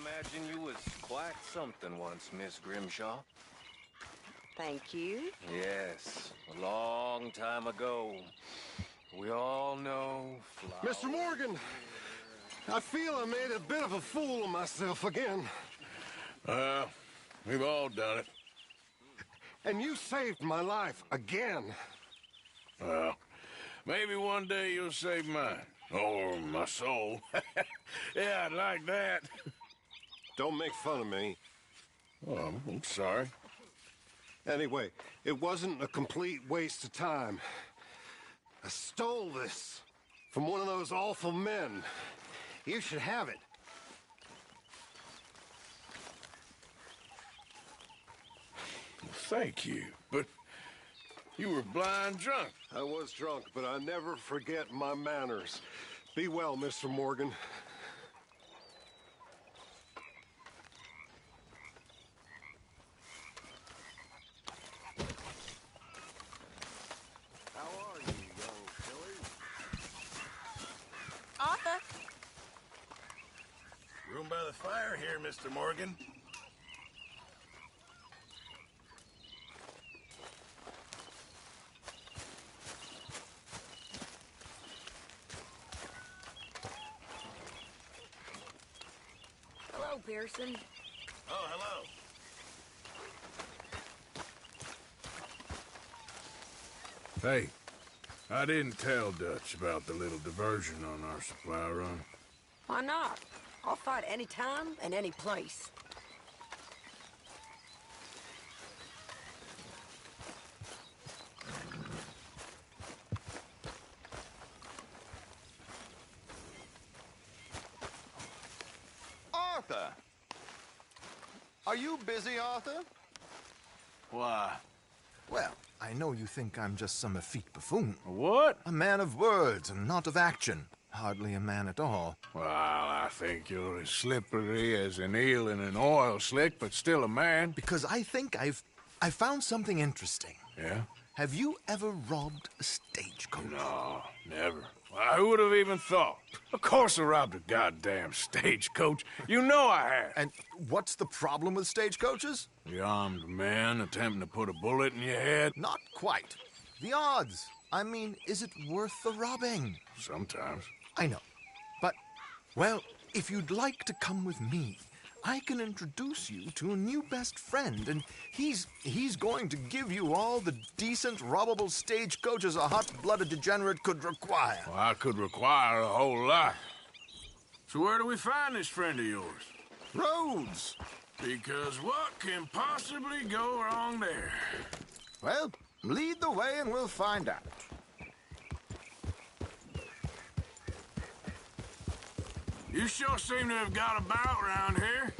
imagine you was quite something once, Miss Grimshaw. Thank you. Yes, a long time ago. We all know Mr. Morgan, I feel I made a bit of a fool of myself again. We've all done it. And you saved my life again. Well, maybe one day you'll save mine. Or my soul. Yeah, I'd like that. Don't make fun of me. Oh, I'm sorry. Anyway, it wasn't a complete waste of time. I stole this from one of those awful men. You should have it. Thank you, but you were blind drunk. I was drunk, but I never forget my manners. Be well, Mr. Morgan. How are you, young fillies? Arthur? Room by the fire here, Mr. Morgan. Hello, Pearson. Oh, hello. Hey, I didn't tell Dutch about the little diversion on our supply run. Why not? I'll fight any time and any place. Arthur! Are you busy, Arthur? Why? Well, I know you think I'm just some effete buffoon. What? A man of words and not of action. Hardly a man at all. Well, I think you're as slippery as an eel in an oil slick, but still a man. Because I think I found something interesting. Yeah? Have you ever robbed a stagecoach? No, never. Who would have even thought? Of course I robbed a goddamn stagecoach. You know I have. And what's the problem with stagecoaches? The armed man attempting to put a bullet in your head? Not quite. The odds. I mean, is it worth the robbing? Sometimes. I know. But, well, if you'd like to come with me, I can introduce you to a new best friend, and he's going to give you all the decent, robbable stagecoaches a hot-blooded degenerate could require. Well, I could require a whole lot. So where do we find this friend of yours? Roads. Because what can possibly go wrong there? Well, lead the way and we'll find out. You sure seem to have got about around here.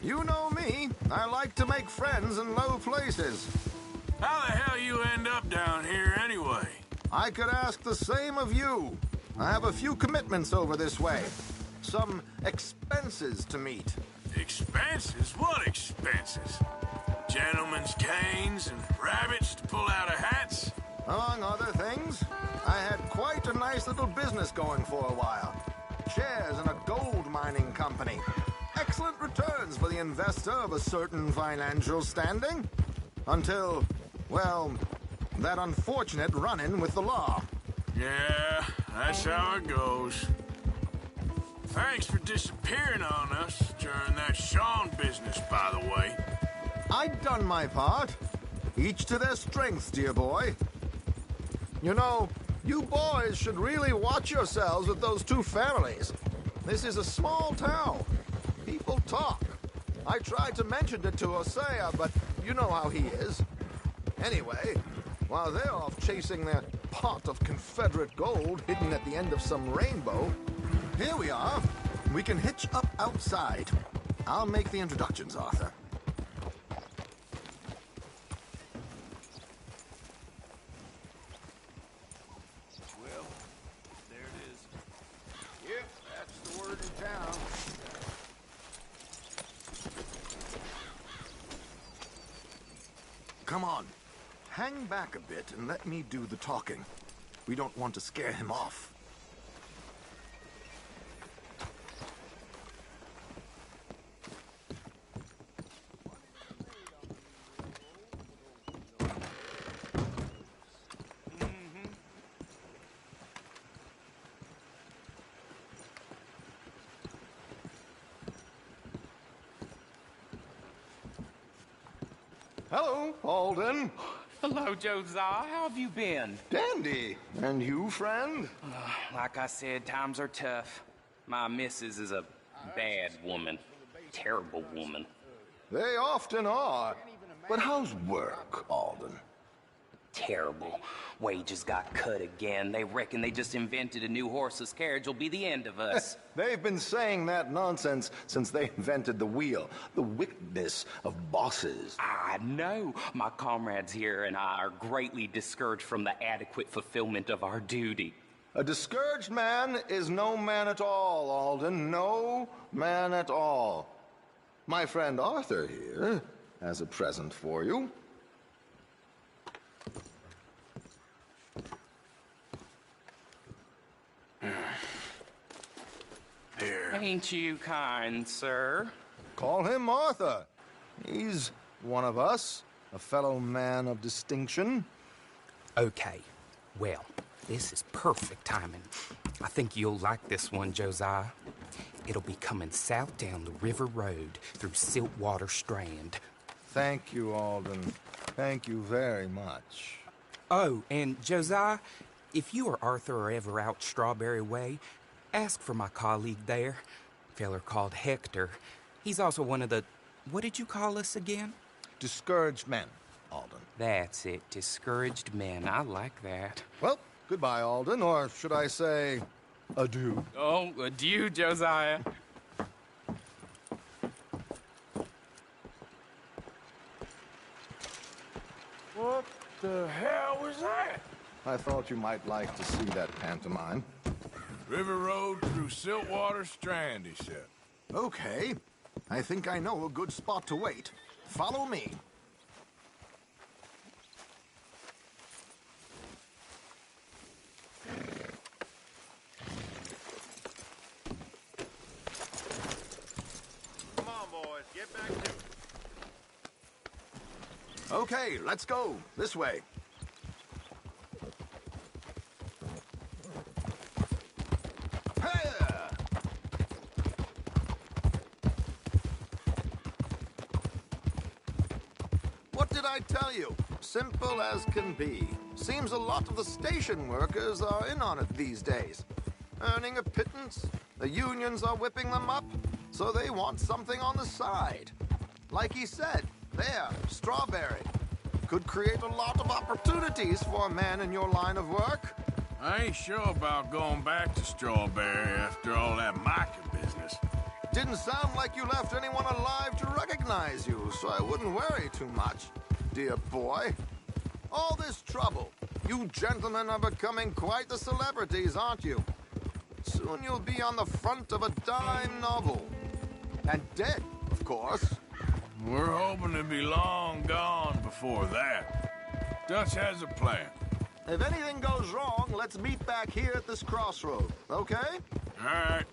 You know me. I like to make friends in low places. How the hell you end up down here anyway? I could ask the same of you. I have a few commitments over this way. Some expenses to meet. Expenses? What expenses? Gentlemen's canes and rabbits to pull out of hats? Among other things, I had quite a nice little business going for a while. Shares in a gold mining company. Excellent returns for the investor of a certain financial standing. Until, well, that unfortunate run-in with the law. Yeah, that's how it goes. Thanks for disappearing on us during that Sean business, by the way. I'd done my part. Each to their strengths, dear boy. You know, you boys should really watch yourselves with those two families. This is a small town. People talk. I tried to mention it to Hosea, but you know how he is. Anyway, while they're off chasing their pot of Confederate gold hidden at the end of some rainbow, here we are. We can hitch up outside. I'll make the introductions, Arthur. Well, there it is. Yep, that's the word in town. Come on. Hang back a bit and let me do the talking. We don't want to scare him off. Hello, Alden. Hello, Josiah. How have you been? Dandy. And you, friend? Like I said, times are tough. My missus is a bad woman. Terrible woman. They often are. But how's work, Alden? Terrible. Wages got cut again. They reckon they just invented a new horseless carriage will be the end of us. They've been saying that nonsense since they invented the wheel. The wickedness of bosses. I know. My comrades here and I are greatly discouraged from the adequate fulfillment of our duty. A discouraged man is no man at all, Alden. No man at all. My friend Arthur here has a present for you. Here. Ain't you kind, sir? Call him Arthur. He's one of us, a fellow man of distinction. Okay. Well, this is perfect timing. I think you'll like this one, Josiah. It'll be coming south down the river road through Siltwater Strand. Thank you, Alden. Thank you very much. Oh, and Josiah, if you or Arthur are ever out Strawberry Way, ask for my colleague there, feller called Hector. He's also one of the... What did you call us again? Discouraged men, Alden. That's it, discouraged men. I like that. Well, goodbye, Alden, or should I say, adieu. Oh, adieu, Josiah. What the hell was that? I thought you might like to see that pantomime. River Road through Siltwater Strand, he said. Okay. I think I know a good spot to wait. Follow me. Come on, boys, get back to it. Okay, let's go. This way. Hey! What did I tell you? Simple as can be. Seems a lot of the station workers are in on it these days. Earning a pittance, the unions are whipping them up, so they want something on the side. Like he said, there, Strawberry. Could create a lot of opportunities for a man in your line of work. I ain't sure about going back to Strawberry after all that Micah business. Didn't sound like you left anyone alive to recognize you, so I wouldn't worry too much, dear boy. All this trouble. You gentlemen are becoming quite the celebrities, aren't you? Soon you'll be on the front of a dime novel. And dead, of course. We're hoping to be long gone before that. Dutch has a plan. If anything goes wrong, let's meet back here at this crossroad, okay? All right.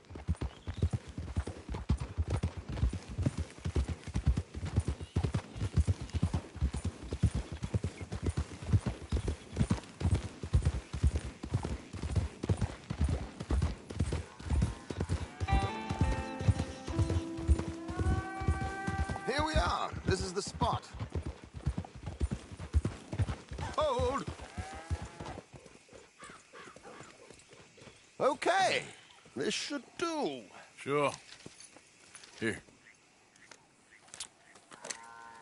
Here we are. This is the spot. Hold! Okay. This should do. Sure. Here.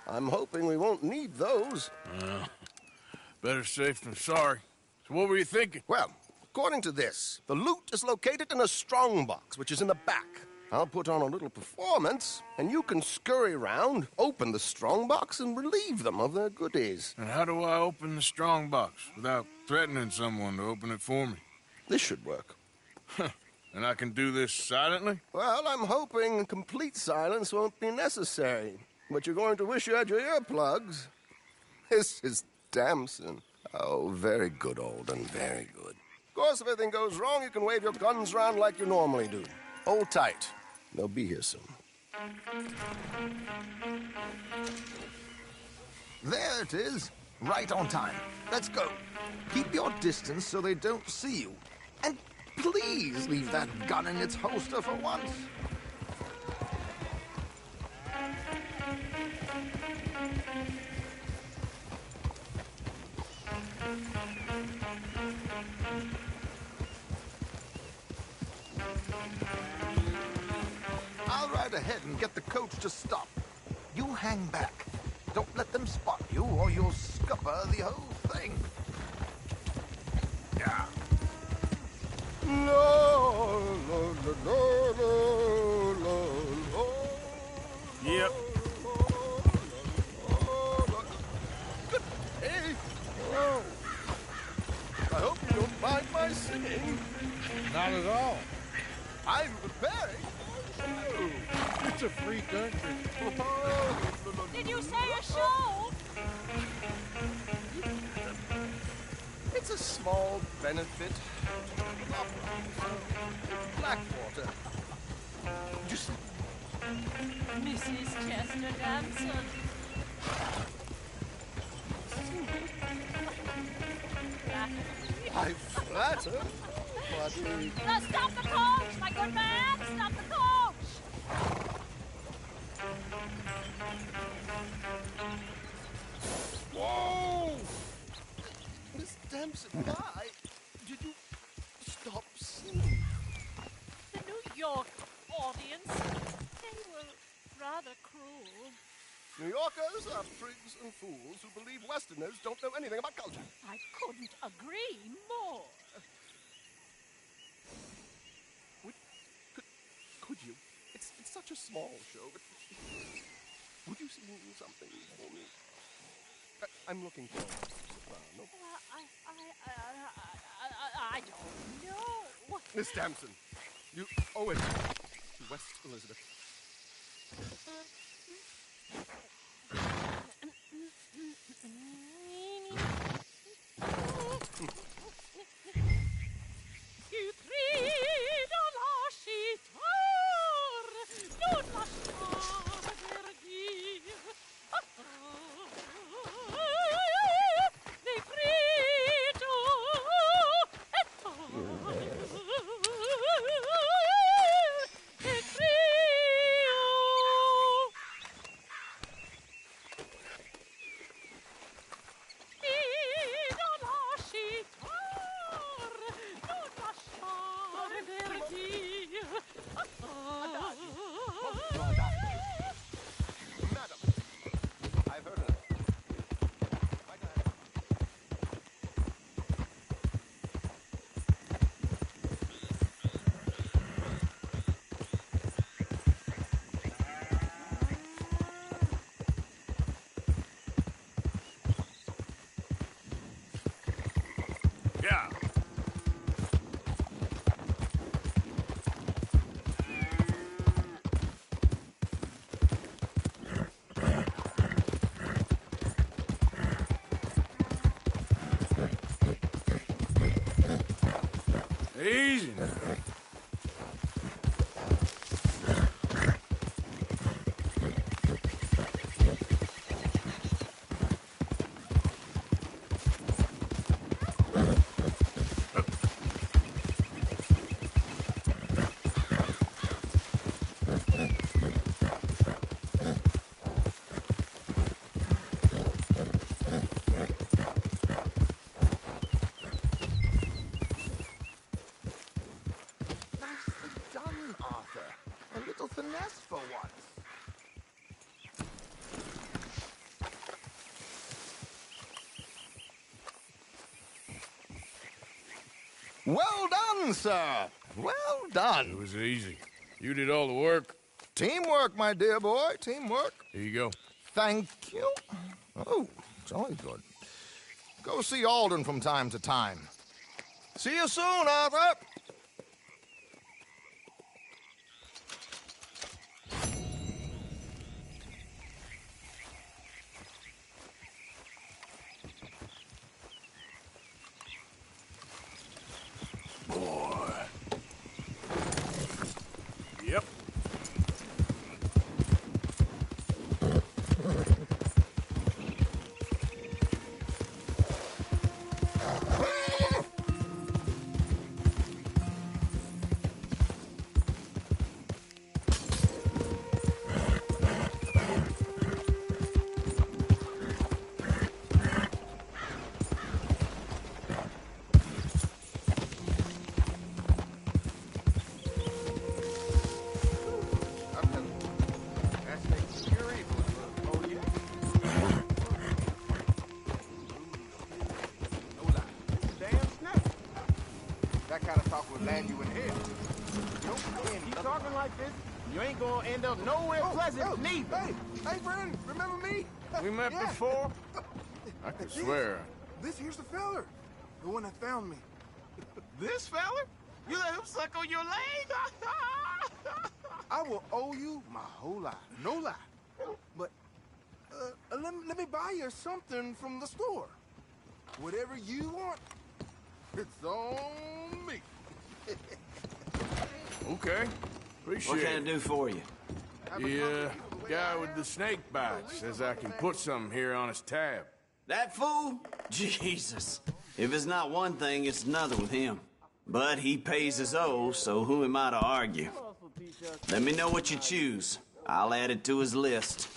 I'm hoping we won't need those. Better safe than sorry. So what were you thinking? Well, according to this, the loot is located in a strongbox, which is in the back. I'll put on a little performance, and you can scurry around, open the strongbox, and relieve them of their goodies. And how do I open the strong box without threatening someone to open it for me? This should work. And I can do this silently? Well, I'm hoping complete silence won't be necessary. But you're going to wish you had your earplugs. This is Damson. Oh, very good, Alden, very good. Of course, if anything goes wrong, you can wave your guns around like you normally do. Hold tight. They'll be here soon. There it is. Right on time. Let's go. Keep your distance so they don't see you. And please leave that gun in its holster for once. I'll ride ahead and get the coach to stop. You hang back. Don't let them spot you, or you'll scupper the whole thing. Yeah. No, no, no, no, no, no, no. Yep. Good day. Oh. I hope you don't mind my singing. Not at all. I'm preparing for a show. It's a free country. Did you say a show? It's a small benefit. Blackwater. Just Mrs. Chester Damson. I flatter, but Stop the coach, my good man! Stop the coach! whoa! Miss Damson, why did you stop singing? The New York audience, they were rather cruel. New Yorkers are prigs and fools who believe Westerners don't know anything about culture. I couldn't agree more. Could you? It's such a small show, but would you sing something for me? I'm looking for a soprano. I don't know. Miss Damson, you owe it to West Elizabeth. Ti grido lasciar, non lasciar perdir. Ti grido e crio. Grido lasciar, non lasciar perdir. Madam, I've heard enough. Right ahead. Yeah. Easy now. Nicely done, Arthur. A little finesse for once. Well done, sir. Well It done. was easy. You did all the work. Teamwork, my dear boy. Teamwork. Here you go. Thank you. Oh, jolly good. Go see Alden from time to time. See you soon, Arthur. Yep. like this, you ain't gonna end up nowhere pleasant neither. Hey, friend, remember me? We met before? I could swear. This here's the feller. The one that found me. This feller? You let him suck on your leg? I will owe you my whole life. No lie. But, let me buy you something from the store. Whatever you want, it's on me. Okay. Appreciate What can I do for you? The guy with the snake bite says I can put something here on his tab. That fool? Jesus. If it's not one thing, it's another with him. But he pays his owe, so who am I to argue? Let me know what you choose. I'll add it to his list.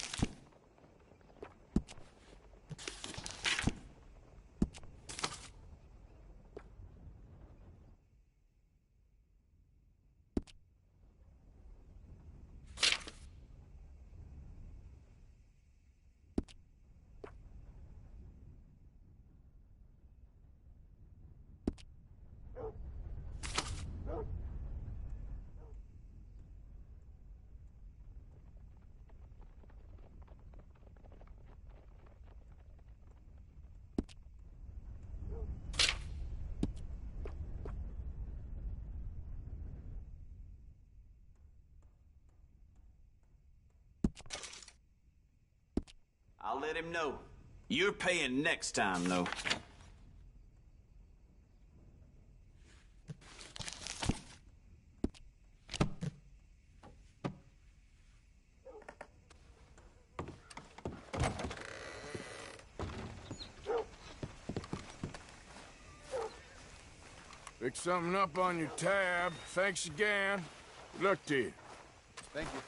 I'll let him know. You're paying next time, though. Pick something up on your tab. Thanks again. Good luck to you. Thank you.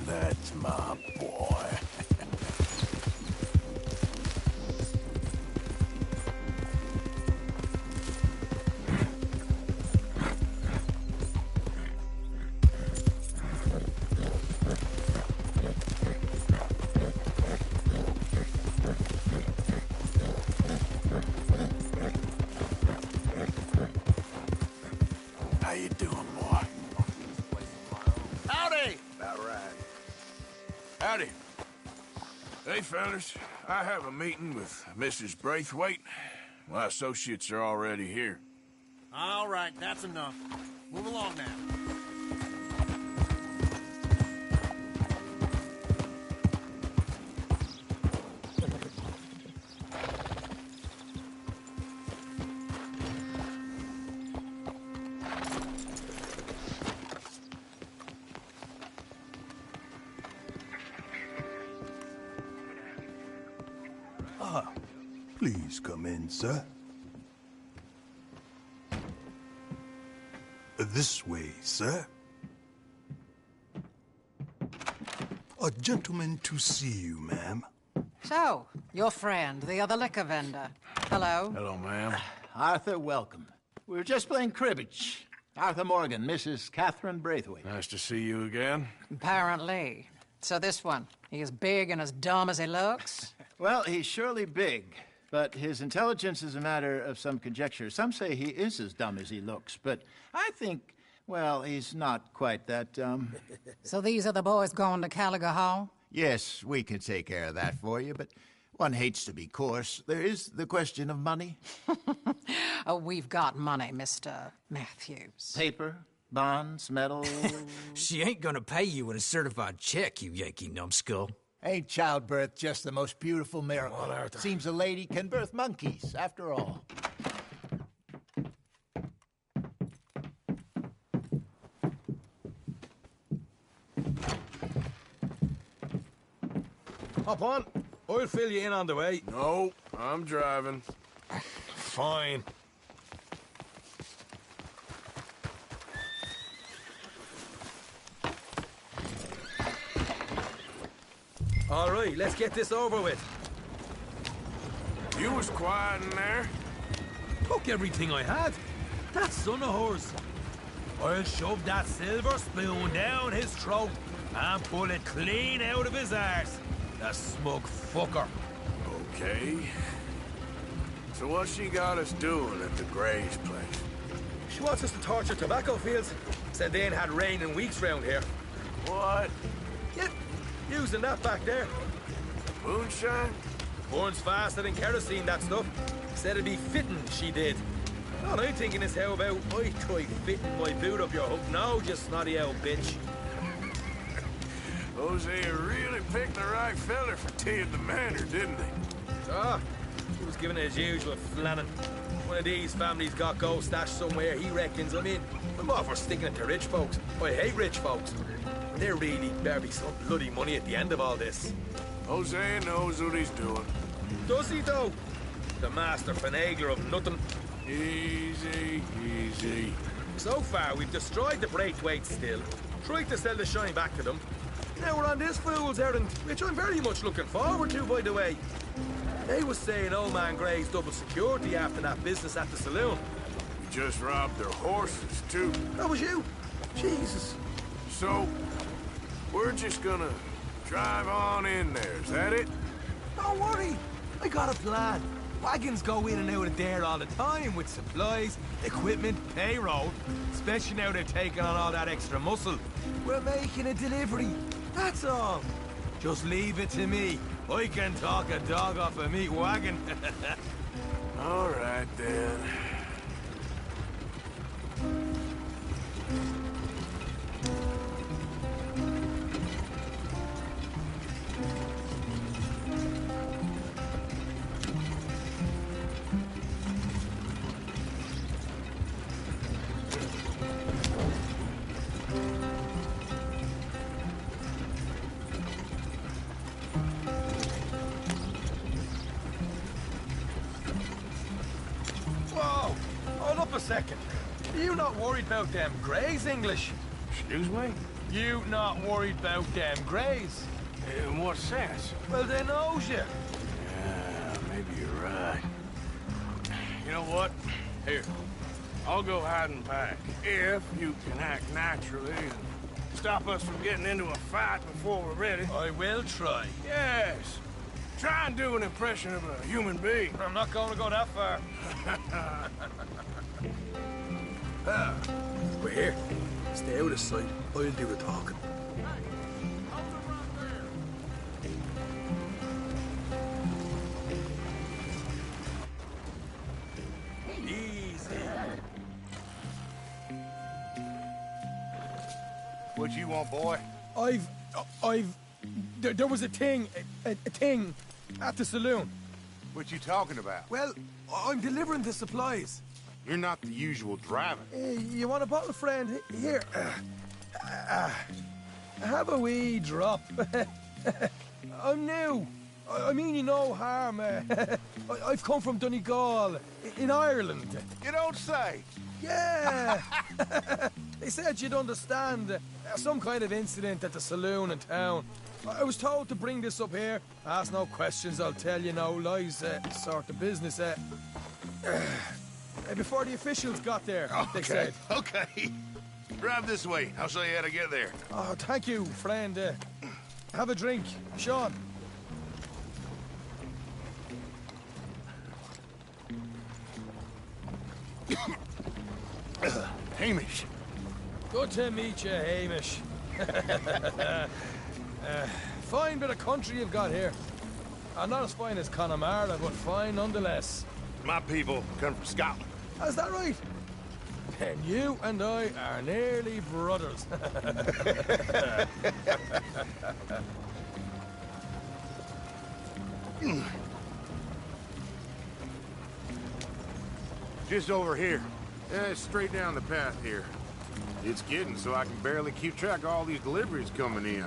That's my boy. How you doing, boy? Howdy! About right. Howdy. Hey, fellas. I have a meeting with Mrs. Braithwaite. My associates are already here. All right, that's enough. Move along now. Please come in, sir. This way, sir. A gentleman to see you, ma'am. So, your friend, the other liquor vendor. Hello. Hello, ma'am. Arthur, welcome. We were just playing cribbage. Arthur Morgan, Mrs. Catherine Braithwaite. Nice to see you again. Apparently. So this one, he is big and as dumb as he looks? Well, he's surely big, but his intelligence is a matter of some conjecture. Some say he is as dumb as he looks, but I think, well, he's not quite that dumb. So these are the boys going to Caliga Hall? Yes, we can take care of that for you, but one hates to be coarse. There is the question of money. Oh, we've got money, Mr. Matthews. Paper, bonds, metal. She ain't gonna pay you in a certified check, you Yankee numbskull. Ain't childbirth just the most beautiful miracle? Seems a lady can birth monkeys, after all. Hop on. I'll fill you in on the way. No, I'm driving. Fine. All right, let's get this over with. You was quiet in there. Took everything I had. That son of hers. I'll shove that silver spoon down his throat and pull it clean out of his arse. The smug fucker. Okay. So what's she got us doing at the Gray's place? She wants us to torture tobacco fields. Said they ain't had rain in weeks round here. What? Yep, using that back there. Moonshine? Burns faster than kerosene, that stuff. Said it'd be fitting, she did. All I'm thinking is how about I try fitting my boot up your hook now, you snotty old bitch. Hosea really picked the right feller for tea at the manor, didn't he? Ah, he was giving it his usual flannin'. One of these families got gold stashed somewhere, he reckons. I mean, I'm all for sticking it to rich folks. I hate rich folks. There really better be some bloody money at the end of all this. Hosea knows what he's doing. Does he, though? The master finagler of nothing. Easy, easy. So far, we've destroyed the Braithwaite still, tried to sell the shine back to them. Now we're on this fool's errand, which I'm very much looking forward to, by the way. They was saying old man Gray's double security after that business at the saloon. We just robbed their horses, too. That was you? Jesus. So, we're just gonna drive on in there, is that it? Don't worry, I got a plan. Wagons go in and out of there all the time with supplies, equipment, payroll. Especially now they're taking on all that extra muscle. We're making a delivery, that's all. Just leave it to me. I can talk a dog off a meat wagon. All right, then. Whoa! Hold up a second. You not worried about them Greys, English? Excuse me? You not worried about them Greys? In what sense? Well, they knows you. Yeah, maybe you're right. You know what? Here, I'll go hide and pack. If you can act naturally and stop us from getting into a fight before we're ready. I will try. Yes. Try and do an impression of a human being. I'm not going to go that far. We're here. Stay out of sight. I'll do the talking. Easy. What you want, boy? There was a thing at the saloon. What you talking about? Well, I'm delivering the supplies. You're not the usual driver. You want a bottle, friend? Here. Have a wee drop. I'm new. I mean you no harm. I've come from Donegal, in Ireland. You don't say. Yeah. They said you'd understand. Some kind of incident at the saloon in town. I was told to bring this up here. Ask no questions, I'll tell you no lies. Sort of business. Before the officials got there, they said. Okay. Drive this way. I'll show you how to get there. Oh, thank you, friend. Have a drink. Sean. Hamish. Good to meet you, Hamish. Fine bit of country you've got here. Not as fine as Connemara, but fine nonetheless. My people come from Scotland. Is that right? Then you and I are nearly brothers. Just over here. Straight down the path here. It's getting so I can barely keep track of all these deliveries coming in.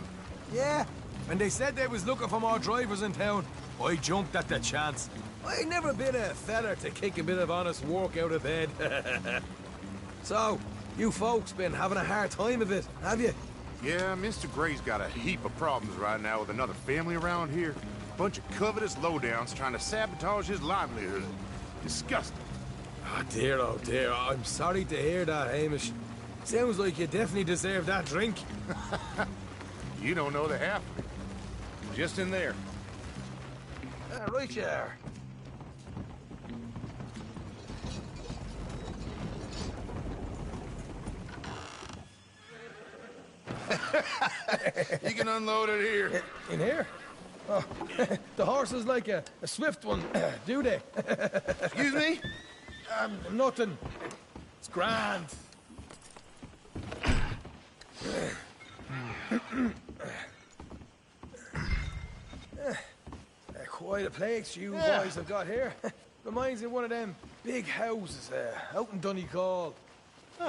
Yeah, and they said they was looking for more drivers in town. I jumped at the chance. I never been a feller to kick a bit of honest work out of bed. So, you folks been having a hard time of it, have you? Yeah, Mr. Gray's got a heap of problems right now with another family around here. Bunch of covetous lowdowns trying to sabotage his livelihood. Disgusting. Oh dear, I'm sorry to hear that, Hamish. Sounds like you definitely deserve that drink. You don't know the half of it. Just in there. Right there. You can unload it here. In here? Oh, the horse is like a swift one, do they? Excuse me? Nothing. It's grand. Quite a place you boys have got here. Reminds me of one of them big houses out in Donegal.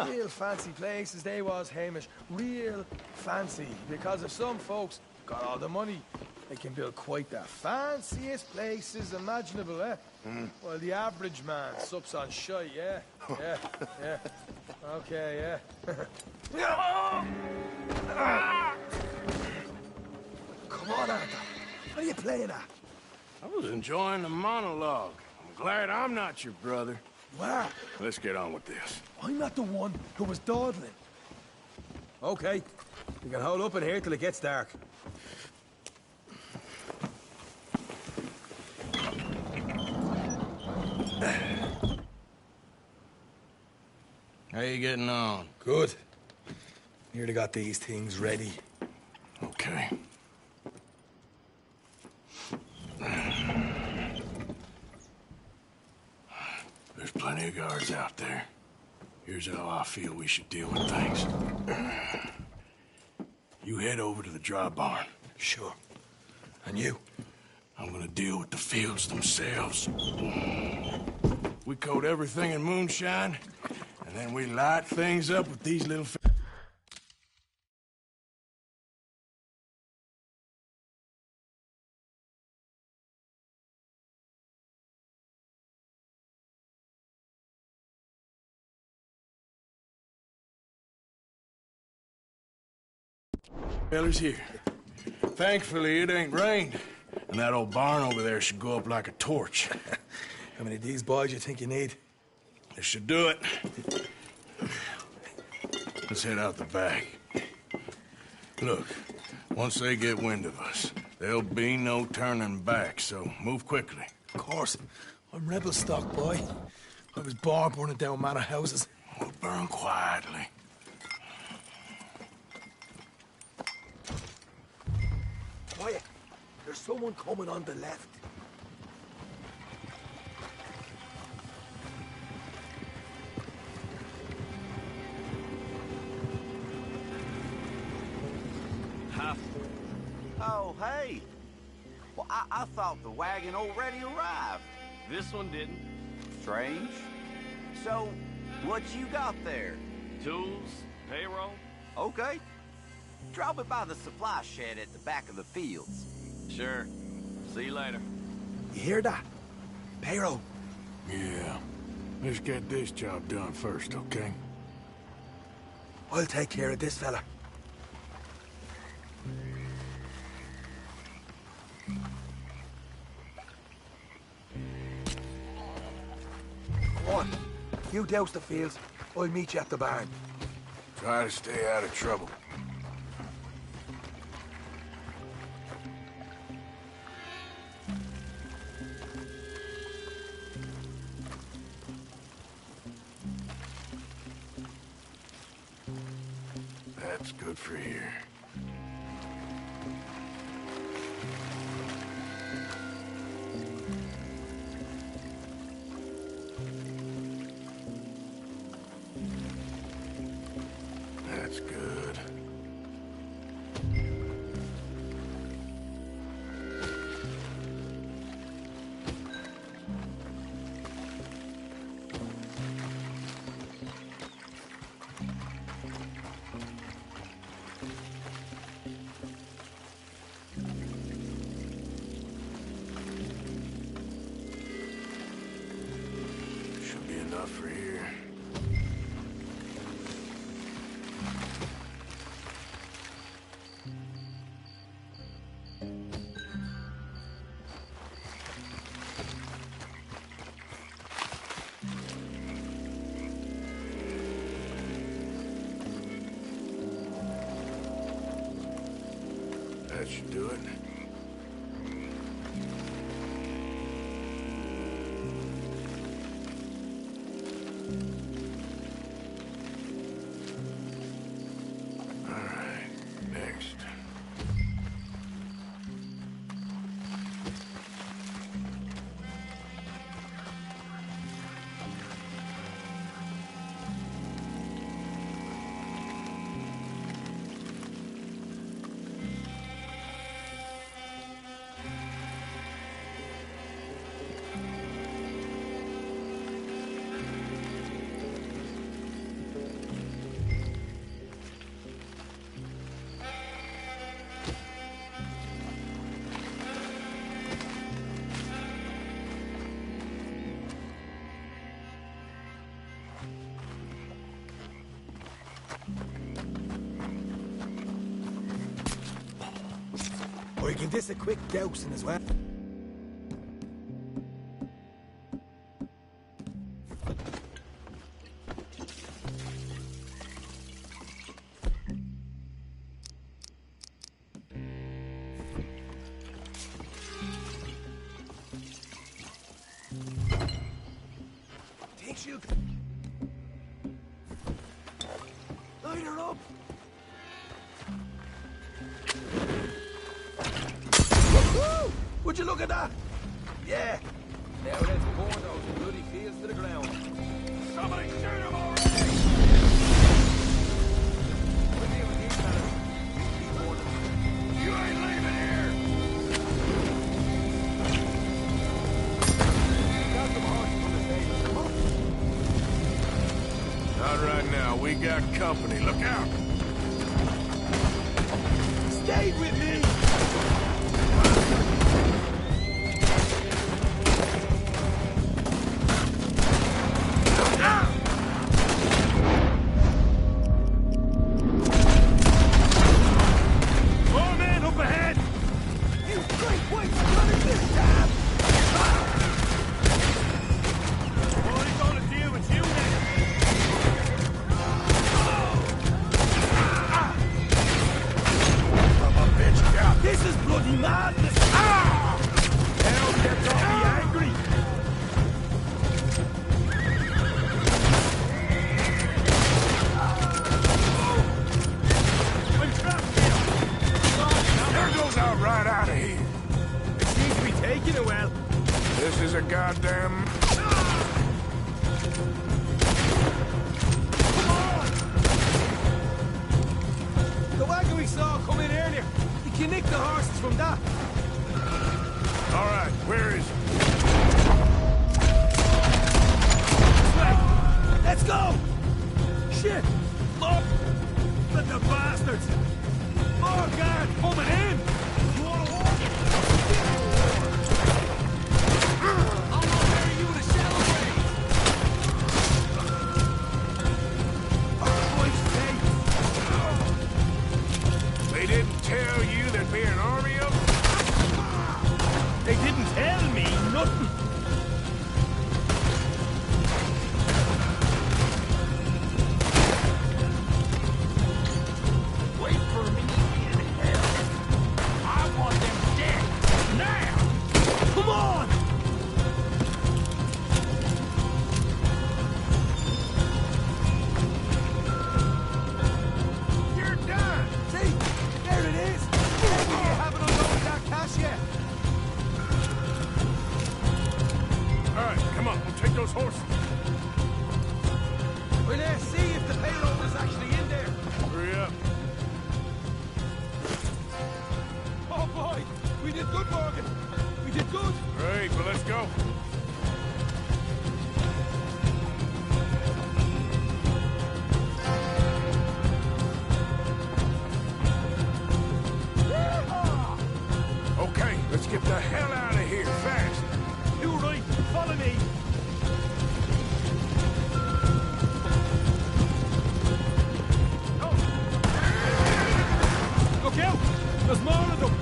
Real fancy places they was, Hamish. Real fancy. Because if some folks got all the money, they can build quite the fanciest places imaginable, eh? Well, the average man sups on shite, yeah? Yeah. Okay, yeah. Come on, Arthur. What are you playing at? I was enjoying the monologue. I'm glad I'm not your brother. Wow. Let's get on with this. I'm not the one who was dawdling. Okay. You can hold up in here till it gets dark. How you getting on? Good. Nearly got these things ready. Okay. There's plenty of guards out there. Here's how I feel we should deal with things. You head over to the dry barn. Sure. And you? I'm gonna deal with the fields themselves. We coat everything in moonshine, and then we light things up with these little... Fellas here. Thankfully, it ain't rained. And that old barn over there should go up like a torch. How many of these boys you think you need? This should do it. Let's head out the back. Look, once they get wind of us, there'll be no turning back, so move quickly. Of course. I'm rebel stock, boy. I was born burning down manor houses. We'll burn quietly. Quiet. There's someone coming on the left. Oh, hey. Well, I thought the wagon already arrived. This one didn't. Strange. So, what you got there? Tools, payroll. Okay. Drop it by the supply shed at the back of the fields. Sure. See you later. You hear that? Payroll. Yeah. Let's get this job done first, okay? I'll take care of this fella. Come on. You douse the fields. I'll meet you at the barn. Try to stay out of trouble. That's good for here. That's good. Should be enough for here. should do it. All right, next. Or you can dish a quick dousing as well. Takes you. Light her up. Would you look at that? Yeah. Now let's pour those bloody fields to the ground. Somebody shoot him already! We're dealing here, fellas. You ain't leaving here! Got some horses on the table. Not right now. We got company. Look out! Stay with me! This is a goddamn... The wagon we saw come in earlier. You can nick the horses from that. All right, where is it? Wait, let's go! Shit! Look! Let the bastards! More guards coming in! You wanna walk? I'm not bury you in a shallow grave! For Christ's sake! They didn't tell you there'd be an army of them? They didn't tell me nothing! Wait for me in hell! I want them dead! Now! Come on! You're done! See? There it is! Maybe you haven't unloaded that cash yet! All right, come on, we'll take those horses. We'll see if the payroll is actually in there. Hurry up. Oh boy! We did good, Morgan! We did good! Great, well, let's go. Okay, let's get the hell out of here fast. You're right. Follow me. Look out! There's more of them!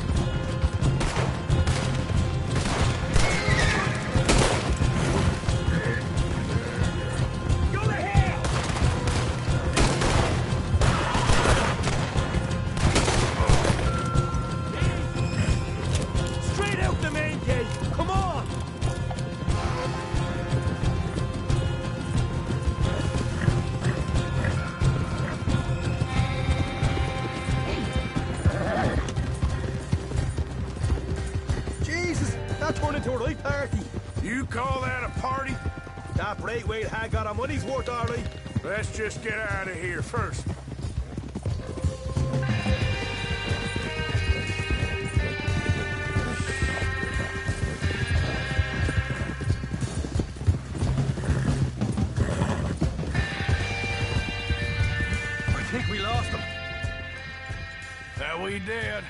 my party. You call that a party? That Braithwaite had got our money's worth, all right. Let's just get out of here first. I think we lost him. That we did.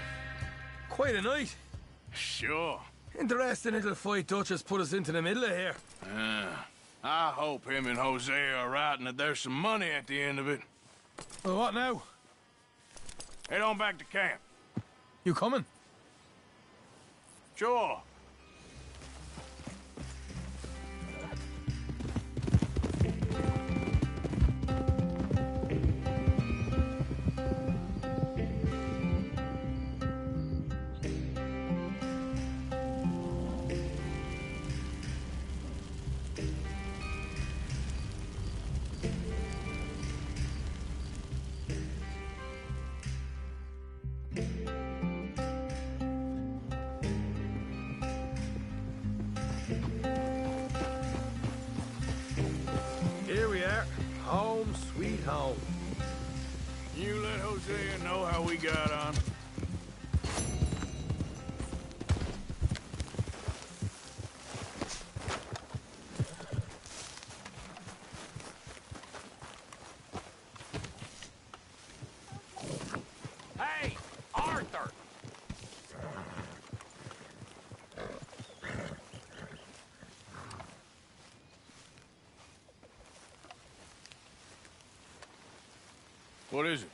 Quite a night. Sure. Interesting little fight Duchess put us into the middle of here. I hope him and Hosea are right and that there's some money at the end of it. Well, what now? Head on back to camp. You coming? Sure. Here we are. Home sweet home. You let Hosea know how we got on. Hey, Arthur! What is it?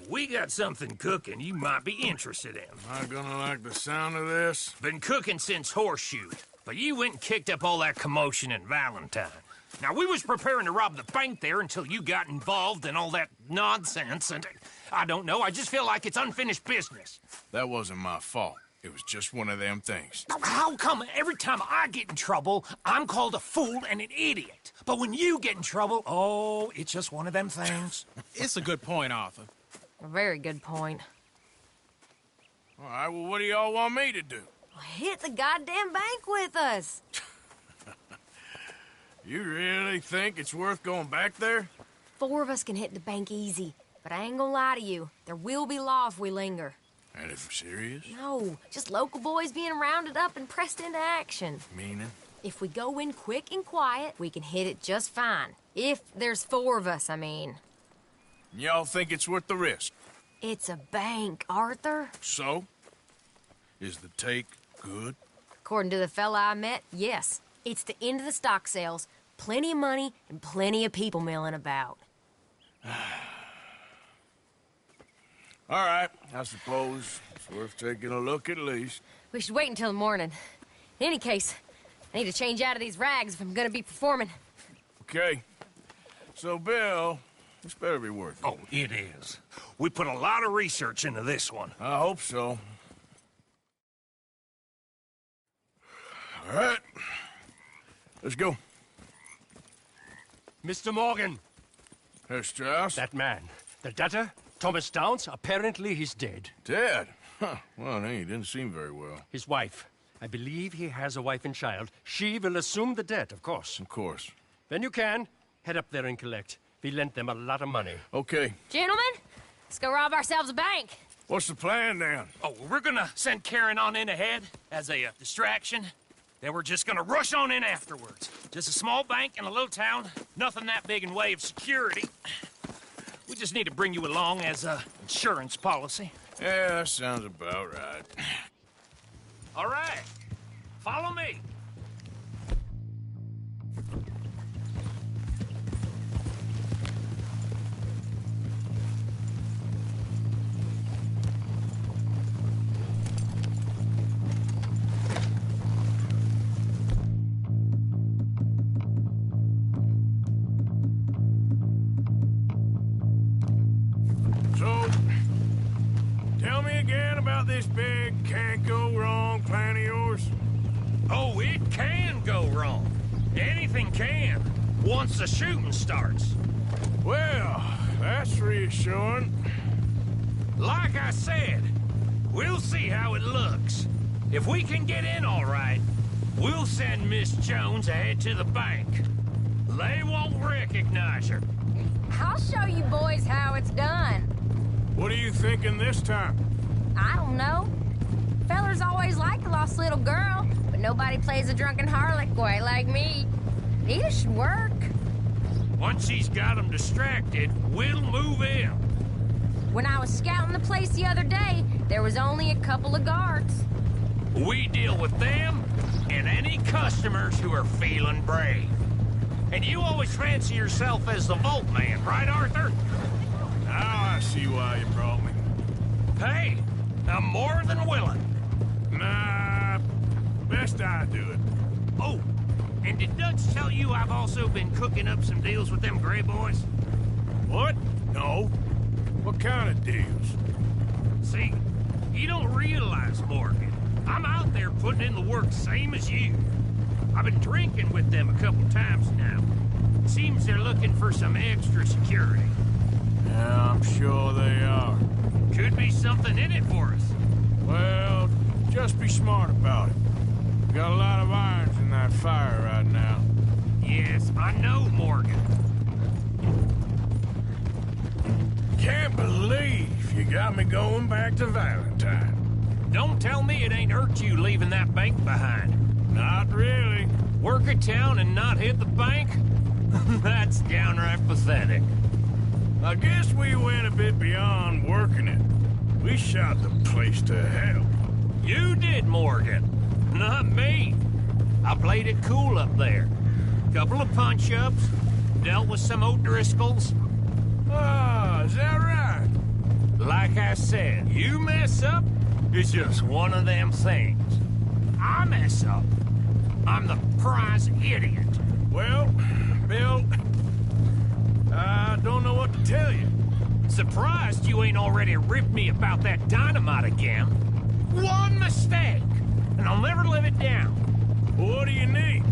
We got something cooking you might be interested in. Am I gonna like the sound of this? Been cooking since Horseshoe, but you went and kicked up all that commotion in Valentine. Now, we was preparing to rob the bank there until you got involved in all that nonsense, and I don't know, I just feel like it's unfinished business. That wasn't my fault. It was just one of them things. How come every time I get in trouble, I'm called a fool and an idiot? But when you get in trouble, oh, it's just one of them things. It's a good point, Arthur. A very good point. All right, well, what do y'all want me to do? Hit the goddamn bank with us. You really think it's worth going back there? 4 of us can hit the bank easy, but I ain't gonna lie to you. There will be law if we linger. Anything serious? No, just local boys being rounded up and pressed into action. Meaning? If we go in quick and quiet, we can hit it just fine. If there's 4 of us, I mean. Y'all think it's worth the risk? It's a bank, Arthur. So? Is the take good? According to the fella I met, yes. It's the end of the stock sales. Plenty of money and plenty of people milling about. All right, I suppose it's worth taking a look at least. We should wait until the morning. In any case, I need to change out of these rags if I'm gonna be performing. Okay. So, Bill, this better be worth it. Oh, it is. We put a lot of research into this one. I hope so. All right. Let's go. Mr. Morgan. Herr Strauss? That man. The debtor, Thomas Downs, apparently he's dead. Dead? Huh. Well, he didn't seem very well. His wife. I believe he has a wife and child. She will assume the debt, of course. Of course. When you can, head up there and collect. We lent them a lot of money. Okay. Gentlemen, let's go rob ourselves a bank. What's the plan, then? Oh, we're gonna send Karen on in ahead as a distraction. Then we're just gonna rush on in afterwards. Just a small bank in a little town. Nothing that big in way of security. We just need to bring you along as a insurance policy. Yeah, that sounds about right. All right. Follow me. So, tell me again about this big can't-go-wrong plan of yours. Oh, it can go wrong. Anything can, once the shooting starts. Well, that's reassuring. Like I said, we'll see how it looks. If we can get in all right, we'll send Miss Jones ahead to the bank. They won't recognize her. I'll show you boys how it's done. What are you thinking this time? I don't know. Fellers always liked the lost little girl, but nobody plays a drunken harlot quite like me. It should work. Once he's got them distracted, we'll move in. When I was scouting the place the other day, there was only a couple of guards. We deal with them and any customers who are feeling brave. And you always fancy yourself as the Vault Man, right, Arthur? Now I see why you brought me. Hey, I'm more than willing. Nah, best I do it. Oh, and did Dutch tell you I've also been cooking up some deals with them Gray Boys? What? No. What kind of deals? See, you don't realize, Morgan. I'm out there putting in the work same as you. I've been drinking with them a couple times now. Seems they're looking for some extra security. Yeah, I'm sure they are. Could be something in it for us. Well, just be smart about it. We got a lot of irons in that fire right now. Yes, I know, Morgan. Can't believe you got me going back to Valentine. Don't tell me it ain't hurt you leaving that bank behind. Not really. Work a town and not hit the bank? That's downright pathetic. I guess we went a bit beyond working it. We shot the place to hell. You did, Morgan. Not me. I played it cool up there. Couple of punch-ups, dealt with some O'Driscolls. Ah, is that right? Like I said, you mess up, it's just one of them things. I mess up, I'm the prize idiot. Well, Bill, I don't know what to tell you. Surprised you ain't already ripped me about that dynamite again. One mistake, and I'll never live it down. What do you need?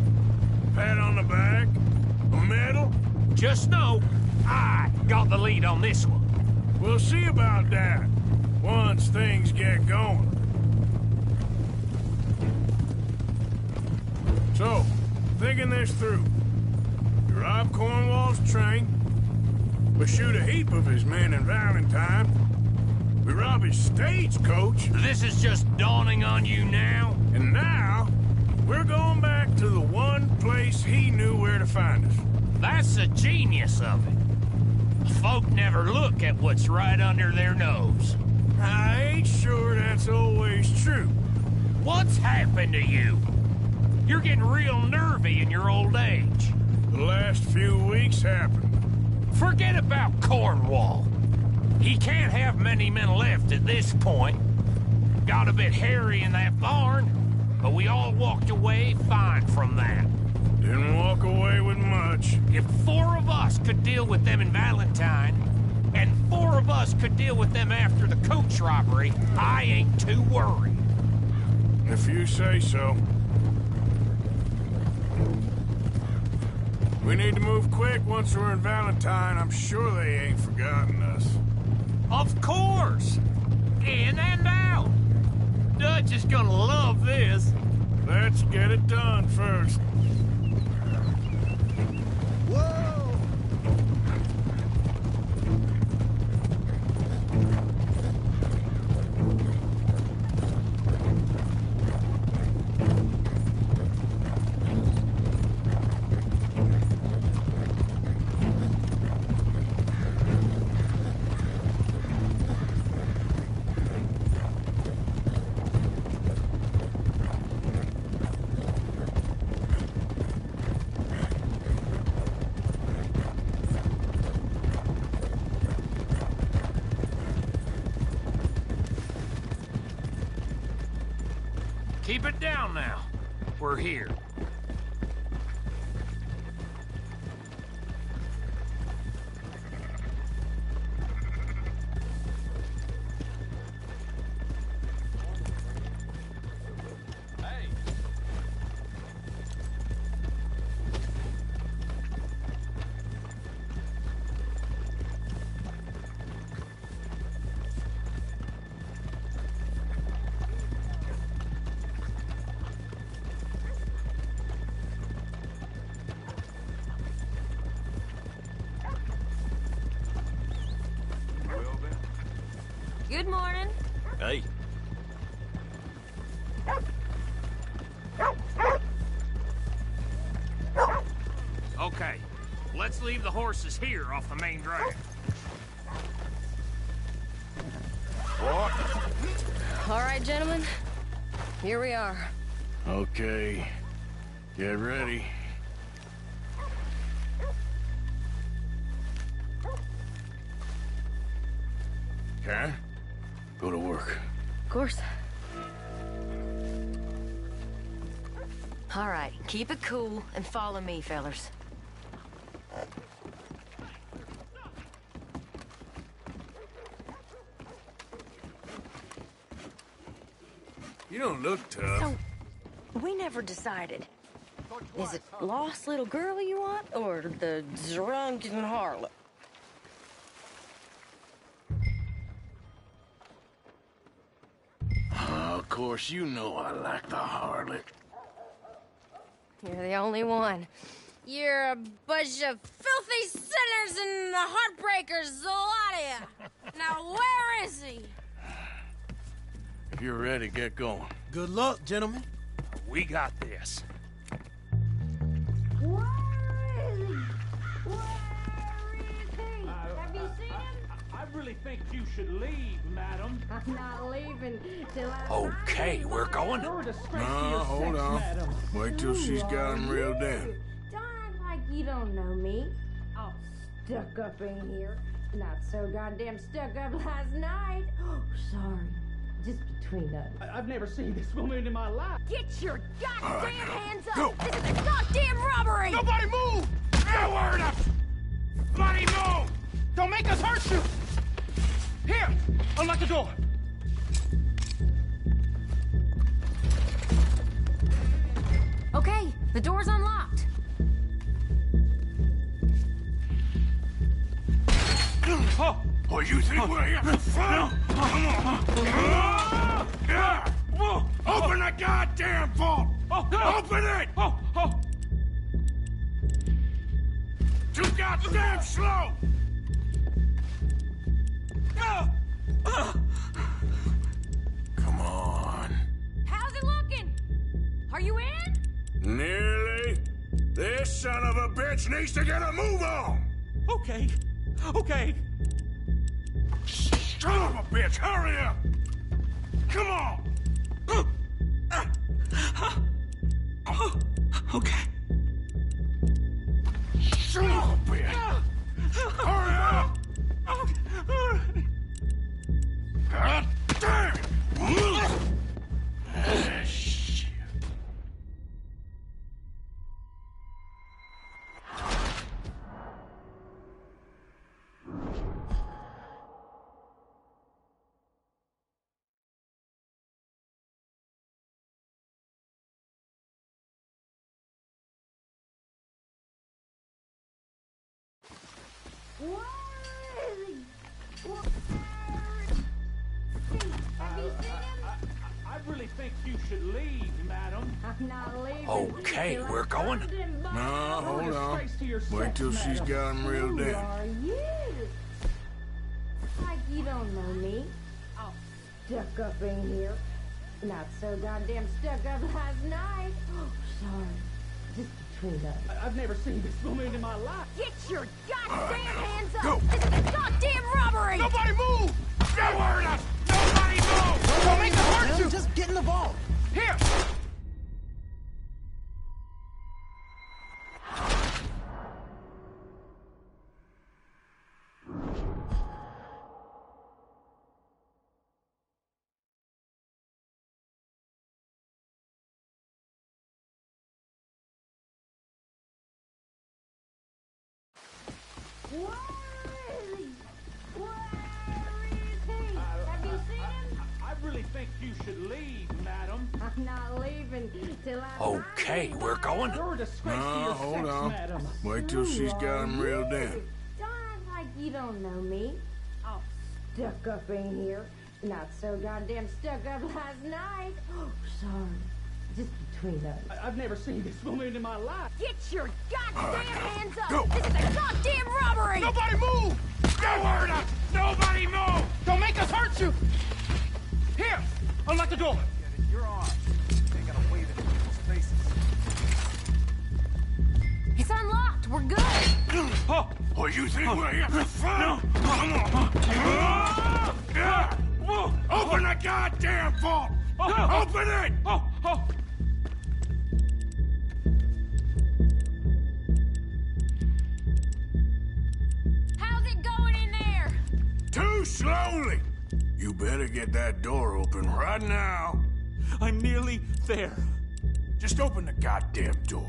Pat on the back? A medal? Just know, I got the lead on this one. We'll see about that, once things get going. So, thinking this through. We rob Cornwall's train. We shoot a heap of his men in Valentine. We rob his stagecoach. This is just dawning on you now? And now, we're going back to the one place he knew where to find us. That's the genius of it. Folk never look at what's right under their nose. I ain't sure that's always true. What's happened to you? You're getting real nervy in your old age. The last few weeks happened. Forget about Cornwall. He can't have many men left at this point. Got a bit hairy in that barn, but we all walked away fine from that. Didn't walk away with much. If 4 of us could deal with them in Valentine, and 4 of us could deal with them after the coach robbery, I ain't too worried. If you say so. We need to move quick once we're in Valentine. I'm sure they ain't forgotten us. Of course! In and out! Dutch is gonna love this. Let's get it done first. Whoa! Keep it down now. We're here. Good morning. Hey. Okay, let's leave the horses here off the main drag. What? All right, gentlemen. Here we are. Okay. Get ready. Karen, go to work. Of course. All right, keep it cool and follow me, fellers. You don't look tough. So, we never decided. Is it lost little girl you want, or the drunken harlot? Of course, you know I like the harlot. You're the only one. You're a bunch of filthy sinners and the heartbreakers, the lot of you. Now, where is he? If you're ready, get going. Good luck, gentlemen. We got this. Where is he? Have you seen him? I really think you should leave, madam. I'm not leaving till I... Okay, we're going. No, hold on. Wait till she's got him reeled in. Don't act like you don't know me. All stuck up in here. Not so goddamn stuck up last night. Oh, sorry. Just between us. I've never seen this woman in my life. Get your goddamn hands up! Go. This is a goddamn robbery! Nobody move! No word up! Nobody move! Don't make us hurt you! Here! Unlock the door! Okay, the door's unlocked. Oh, you think we're here for fun? Come on! Open the goddamn vault! Open it! Too goddamn slow! Come on. How's it looking? Are you in? Nearly. This son of a bitch needs to get a move on! Okay. Son of a bitch, hurry up! Come on! Okay. Son of a bitch! Hurry up! God damn it! Shit. Where is he? Have you seen him? I really think you should leave, madam. I'm not leaving. Okay, we're going. No, hold on. Wait till she's got him reeled in. Who are you? Like you don't know me. All stuck up in here. Not so goddamn stuck up last night. Oh, sorry. Just between us. I've never seen this woman in my life. Get your goddamn hands up! Go. This is a goddamn robbery! Nobody move! Get word up! Nobody move! Don't make us hurt you! Just get in the vault. Here! Where is he? Have you seen him? I really think you should leave, madam. I'm not leaving till I... Okay, we're going. No, hold on. Wait till she's got him reeled in. Don't act like you don't know me. All stuck up in here. Not so goddamn stuck up last night. Oh, sorry. Just between us. I've never seen this woman in my life. Get your goddamn hands up! Go. This is a goddamn robbery! Nobody move! No word up! Nobody move! Don't make us hurt you! Here! Unlock the door! You're on. They gotta wave it in people's faces. It's unlocked. We're good. Oh, you think we're here for fun? No. Come on. Open the goddamn vault! Open it! How's it going in there? Too slowly! You better get that door open right now. I'm nearly there. Just open the goddamn door.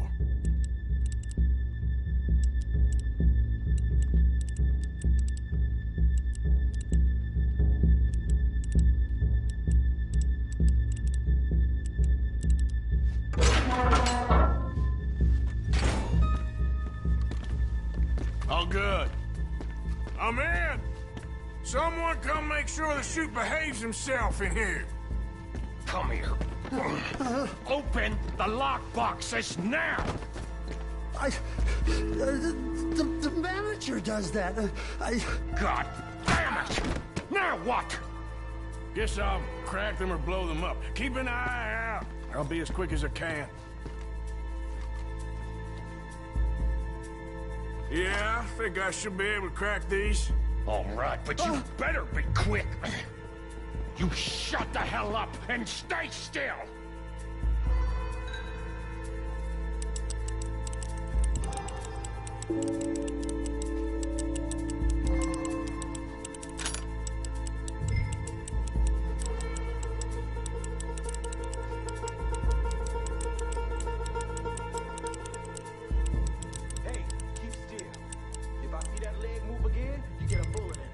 All good. I'm in. Someone come make sure the chute behaves himself in here. Come here. Open the lockboxes now! The manager does that. God damn it! Now what? Guess I'll crack them or blow them up. Keep an eye out. I'll be as quick as I can. Yeah, I think I should be able to crack these. All right, but you better be quick. You shut the hell up and stay still! Hey, keep still. If I see that leg move again, you get a bullet in it.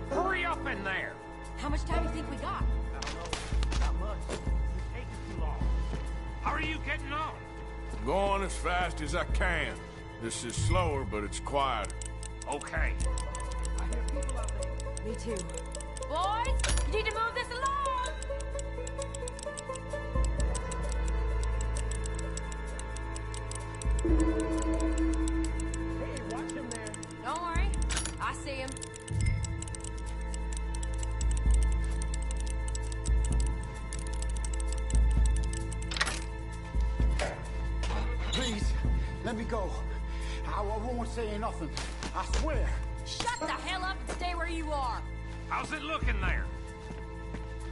Hurry up in there! How much time do you think we got? I don't know. Not much. It's taking too long. How are you getting on? Going as fast as I can. This is slower, but it's quieter. Okay. I hear people out there. Me too. Boys, you need to move this along! Hey, watch him there. Don't worry. I see him. Please, let me go. I won't say nothing. I swear. Shut the hell up and stay where you are. How's it looking there?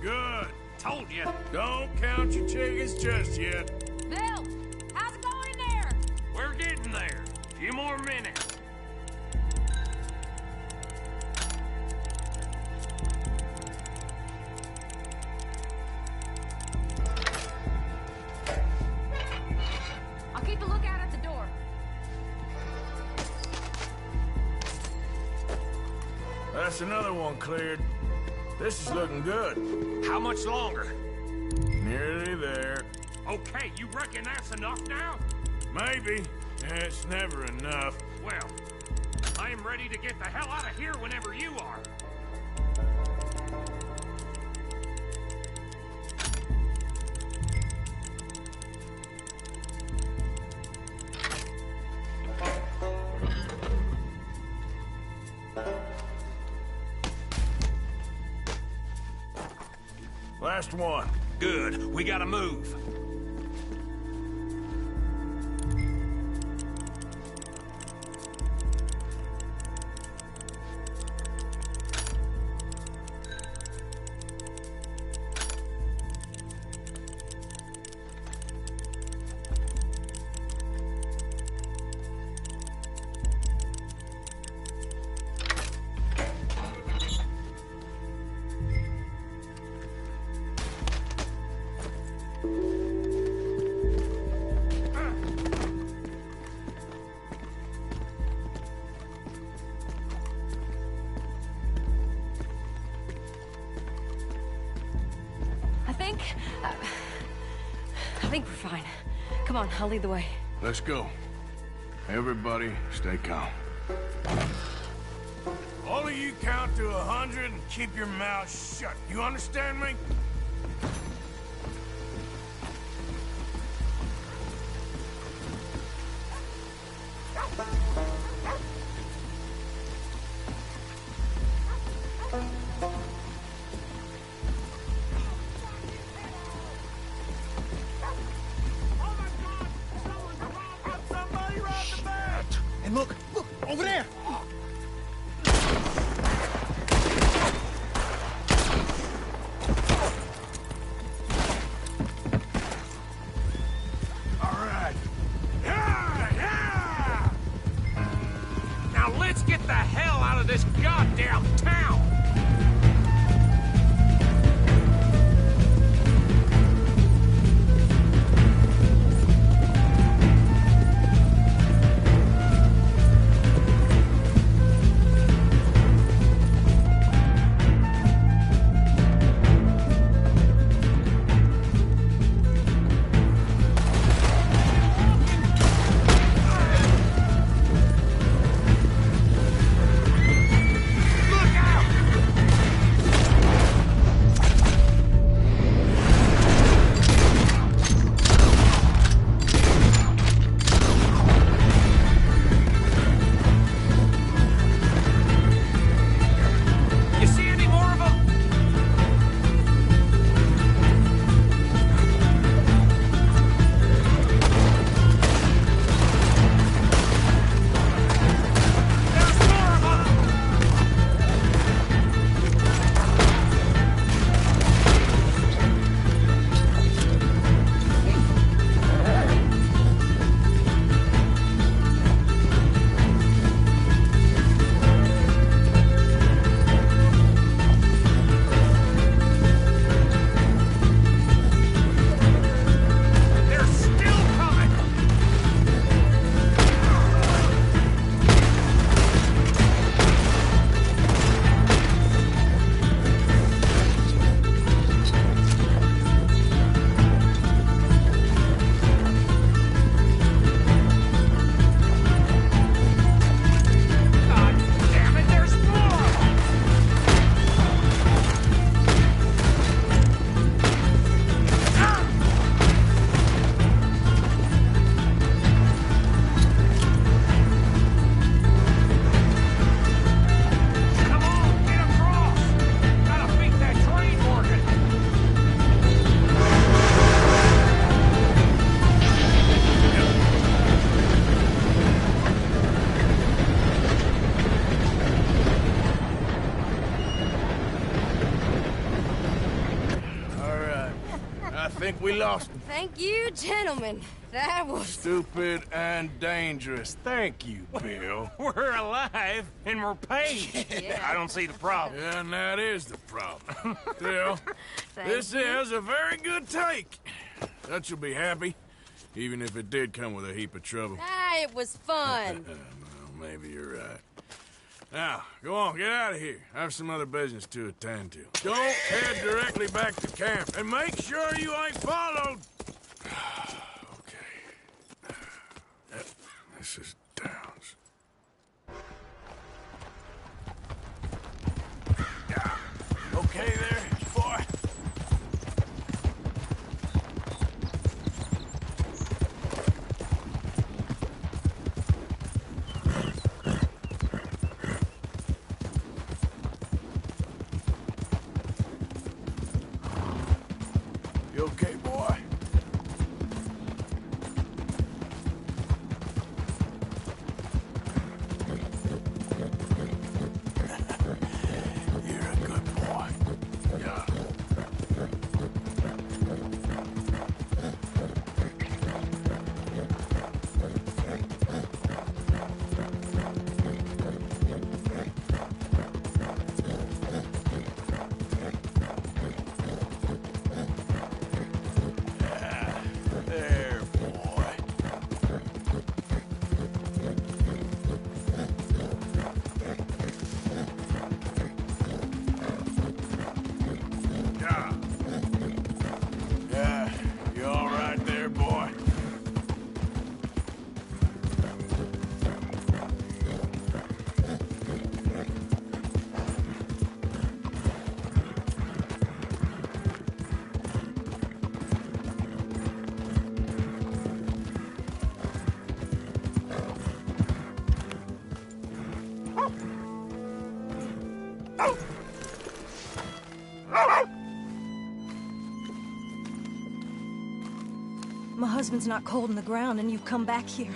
Good. Told you. Don't count your chickens just yet. Bill, how's it going in there? We're getting there. A few more minutes. I'll keep a lookout at the door. That's another one cleared. This is looking good. How much longer? Nearly there. Okay, you reckon that's enough now? Maybe. It's never enough. Well, I am ready to get the hell out of here whenever you are. Last one. Good. We gotta move. I think we're fine. Come on, I'll lead the way. Let's go. Everybody, stay calm. All of you count to 100 and keep your mouth shut. You understand me? think we lost him. Thank you, gentlemen. That was... Stupid and dangerous. Thank you, Bill. We're alive, and we're paid. Yeah. I don't see the problem. Yeah, and that is the problem. Still, Thank this you. is a very good take. Dutch will be happy, even if it did come with a heap of trouble. Ah, it was fun. Well, maybe you're right. Now, go on, get out of here. I have some other business to attend to. Don't head directly back to camp, and make sure you ain't followed. Okay. This is Downs. Yeah. Okay there, boy? You okay, boy? You're a good boy. Yeah. There, boy. Yeah. Yeah, you all right there, boy? My husband's not cold in the ground, and you've come back here.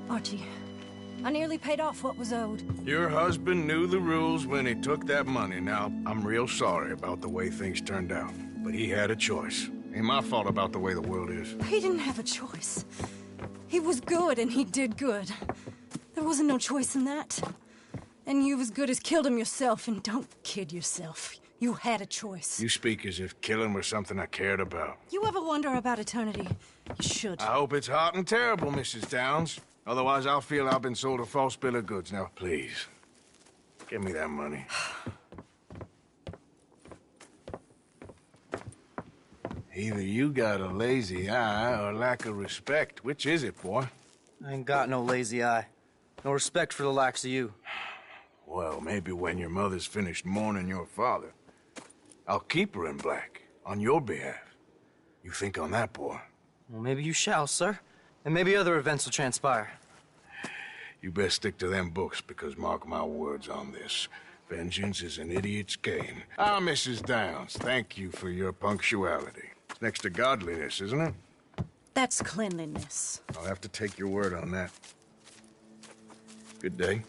Archie, I nearly paid off what was owed. Your husband knew the rules when he took that money. Now, I'm real sorry about the way things turned out. But he had a choice. Ain't my fault about the way the world is. He didn't have a choice. He was good, and he did good. There wasn't no choice in that. And you've as good as killed him yourself, and don't kid yourself. You had a choice. You speak as if killing was something I cared about. You ever wonder about eternity? You should. I hope it's hot and terrible, Mrs. Downs. Otherwise, I'll feel I've been sold a false bill of goods. Now, please, give me that money. Either you got a lazy eye or lack of respect. Which is it, boy? I ain't got no lazy eye. No respect for the likes of you. Well, maybe when your mother's finished mourning your father, I'll keep her in black on your behalf. You think on that, boy? Well, maybe you shall, sir. And maybe other events will transpire. You best stick to them books, because mark my words on this. Vengeance is an idiot's game. Ah, Mrs. Downs, thank you for your punctuality. It's next to godliness, isn't it? That's cleanliness. I'll have to take your word on that. Good day.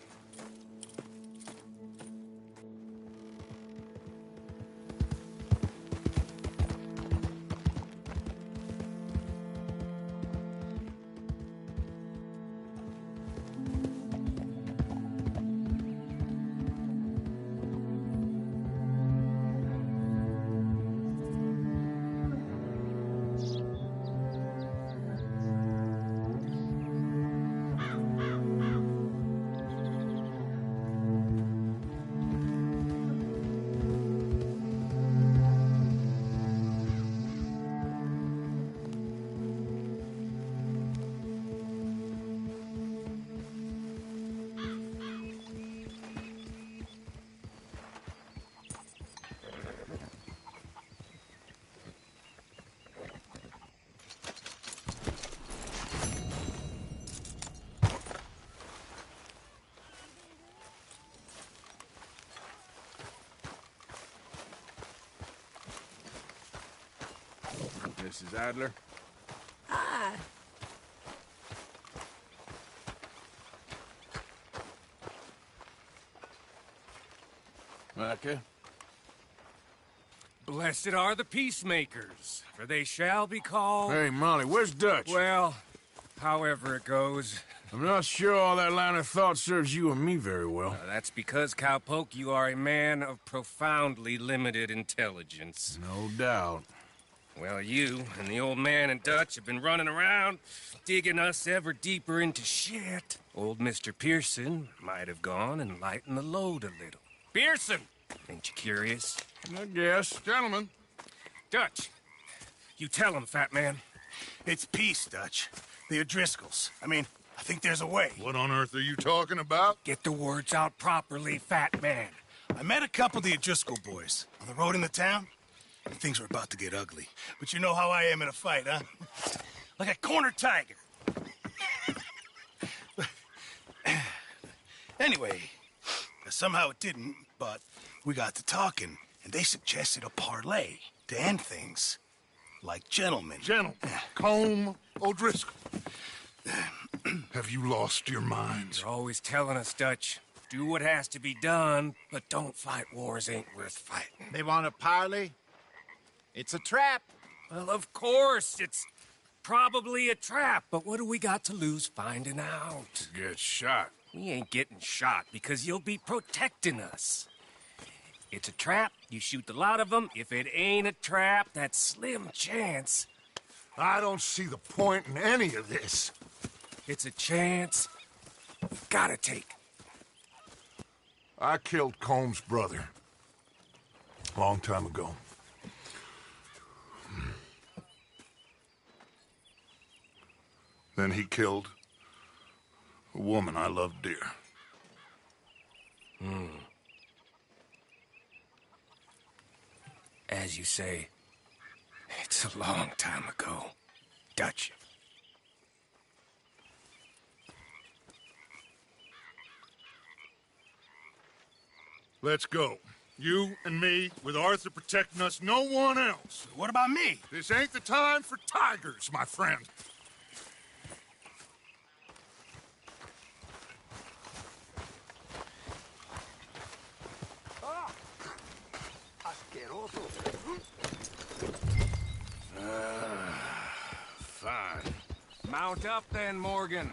Mrs. Adler? Ah. Micah? Blessed are the peacemakers, for they shall be called... Hey, Molly, where's Dutch? Well, however it goes. I'm not sure all that line of thought serves you and me very well. That's because, Cowpoke, you are a man of profoundly limited intelligence. No doubt. Well, you and the old man and Dutch have been running around, digging us ever deeper into shit. Old Mr. Pearson might have gone and lightened the load a little. Pearson! Ain't you curious? I guess. Gentlemen. Dutch, you tell him, fat man. It's peace, Dutch. The O'Driscolls. I think there's a way. What on earth are you talking about? Get the words out properly, fat man. I met a couple of the O'Driscoll boys on the road in the town, and things were about to get ugly. But you know how I am in a fight, huh? Like a corner tiger. Anyway, somehow it didn't, but we got to talking, and they suggested a parlay to end things. Like gentlemen. Gentlemen. Colm O'Driscoll. Have you lost your minds? You're always telling us, Dutch. Do what has to be done, but don't fight wars ain't worth fighting. They want a parley? It's a trap. Well, of course, it's probably a trap, but what do we got to lose finding out? Get shot. We ain't getting shot because you'll be protecting us. It's a trap, you shoot the lot of them. If it ain't a trap, that's slim chance. I don't see the point in any of this. It's a chance you've gotta take. I killed Colm's brother. A long time ago. Then he killed a woman I loved dear. As you say, it's a long time ago, Dutch. Let's go. You and me, with Arthur protecting us, no one else. What about me? This ain't the time for tigers, my friend. Fine. Mount up then, Morgan.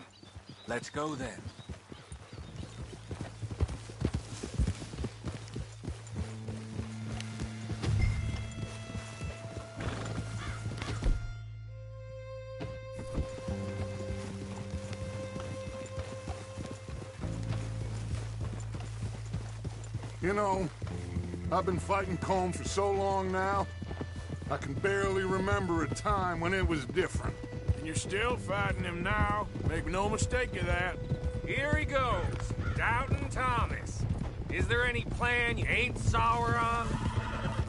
Let's go then. You know, I've been fighting Colm for so long now, I can barely remember a time when it was different. And you're still fighting him now. Make no mistake of that. Here he goes, Doubting Thomas. Is there any plan you ain't sour on?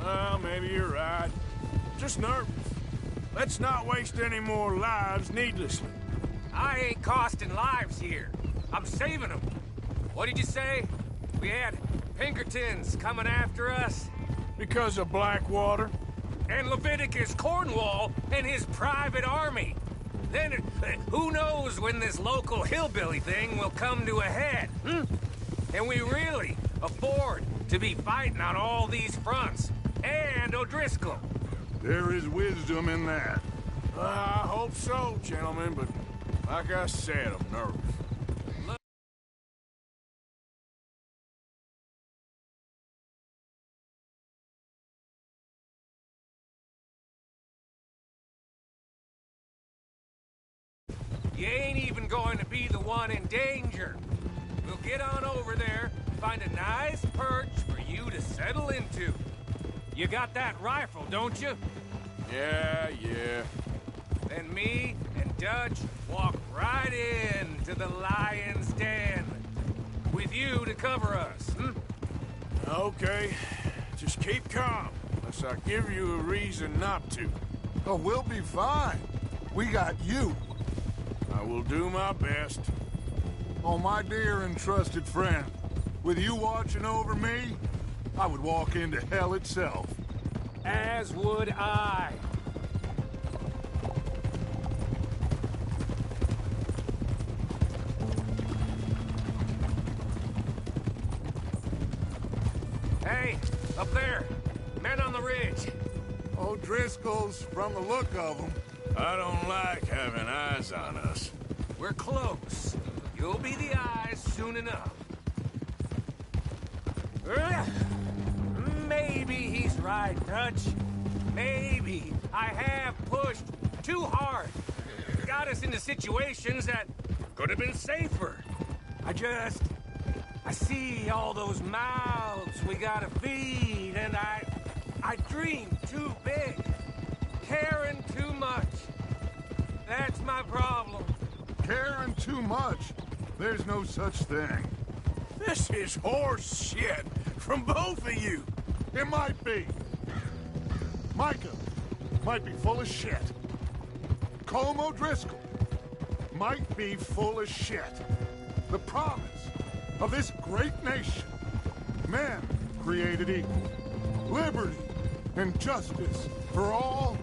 Well, maybe you're right. Just nervous. Let's not waste any more lives needlessly. I ain't costing lives here. I'm saving them. What did you say? We had Pinkertons coming after us? Because of Blackwater? And Leviticus Cornwall and his private army. Then, who knows when this local hillbilly thing will come to a head, Can we really afford to be fighting on all these fronts? And O'Driscoll? There is wisdom in that. I hope so, gentlemen, but like I said, I'm nervous. You ain't even going to be the one in danger. We'll get on over there, find a nice perch for you to settle into. You got that rifle, don't you? Yeah. Then me and Dutch walk right in to the lion's den. With you to cover us, Okay. Just keep calm, unless I give you a reason not to. Oh, we'll be fine. We got you. I will do my best. Oh, my dear and trusted friend, with you watching over me, I would walk into hell itself. As would I. Hey, up there! Men on the ridge! O'Driscoll's, from the look of them. I don't like having eyes on us. We're close. You'll be the eyes soon enough. Maybe he's right, Dutch. Maybe I have pushed too hard. Got us into situations that could have been safer. I see all those mouths we gotta feed, and I dream too big, caring too much. That's my problem. Caring too much? There's no such thing. This is horse shit from both of you. It might be. Micah might be full of shit. Colm O'Driscoll might be full of shit. The promise of this great nation. Men created equal. Liberty and justice for all.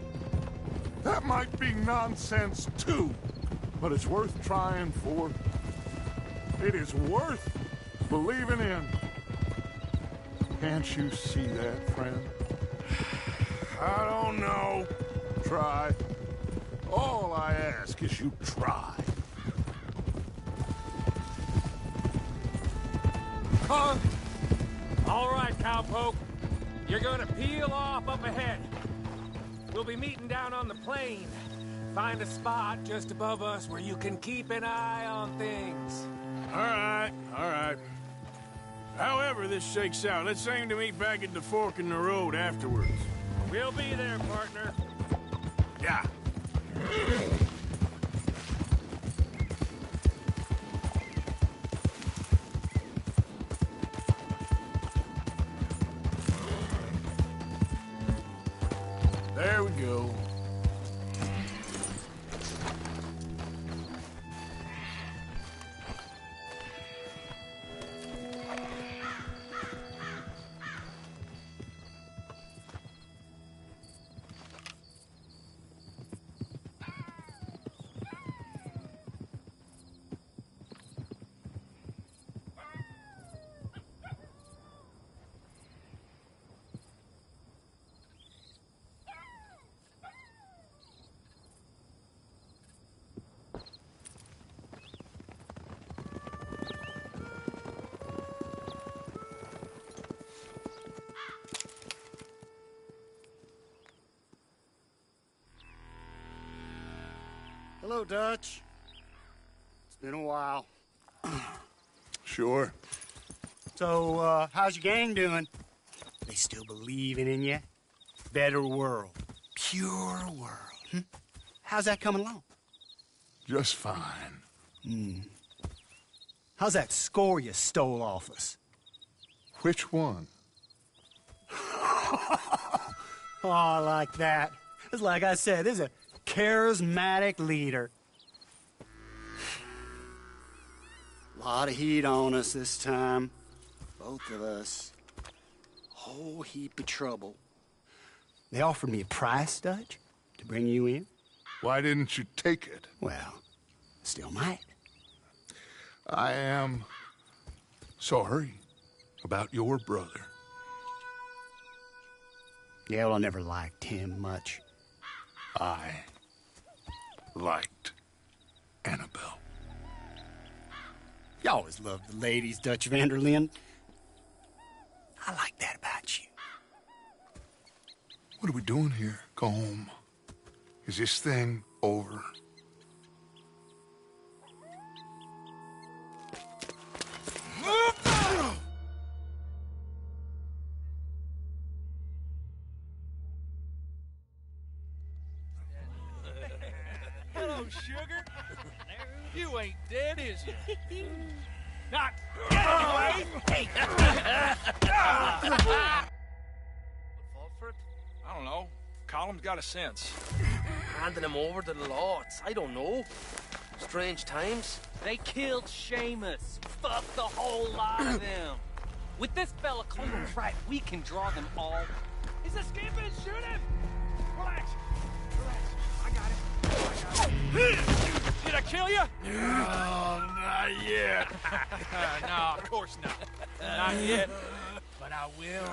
That might be nonsense too, but it's worth trying for. It is worth believing in. Can't you see that, friend? I don't know. Try. All I ask is you try. Huh? All right, cowpoke. You're gonna peel off up ahead. We'll be meeting down on the plain. Find a spot just above us where you can keep an eye on things. All right. However this shakes out, let's aim to meet back at the fork in the road afterwards. We'll be there, partner. Yeah. There we go. Hello, Dutch. It's been a while. Sure. So, how's your gang doing? They still believing in you? Better world. Pure world. How's that coming along? Just fine. How's that score you stole off us? Which one? Oh, I like that. It's like I said, this is a charismatic leader. Lot of heat on us this time. Both of us. Whole heap of trouble. They offered me a price, Dutch, to bring you in. Why didn't you take it? Well, still might. I am sorry about your brother. Yeah, well, I never liked him much. I liked Annabelle. You always loved the ladies, Dutch van der Linde. I like that about you. What are we doing here? Go home. Is this thing over? Hello, sugar. You ain't dead, is you? Not anyway. Fall for it? I don't know. Colum's got a sense. Handing him over to the lords. I don't know. Strange times. They killed Seamus. Fuck the whole lot of them. With this fella Coleman's right, we can draw them all. He's escaping. Shoot him. Relax. I got him. Did I kill you? Oh, not yet. No, of course not. Not yet. But I will.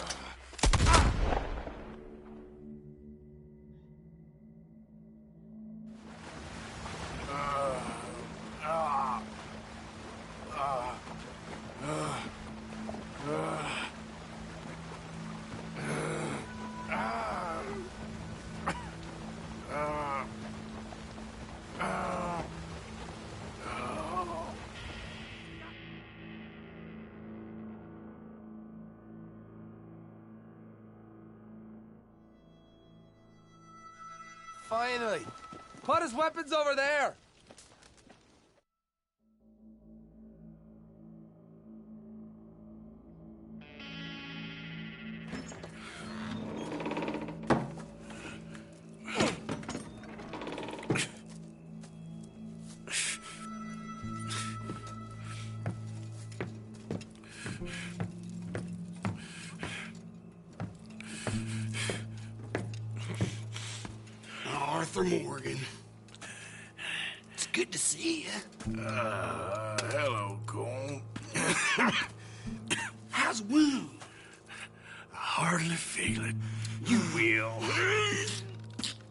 finally. Put his weapons over there. Arthur Morgan. It's good to see you. Hello, Colm. How's the wound? I hardly feel it. You will.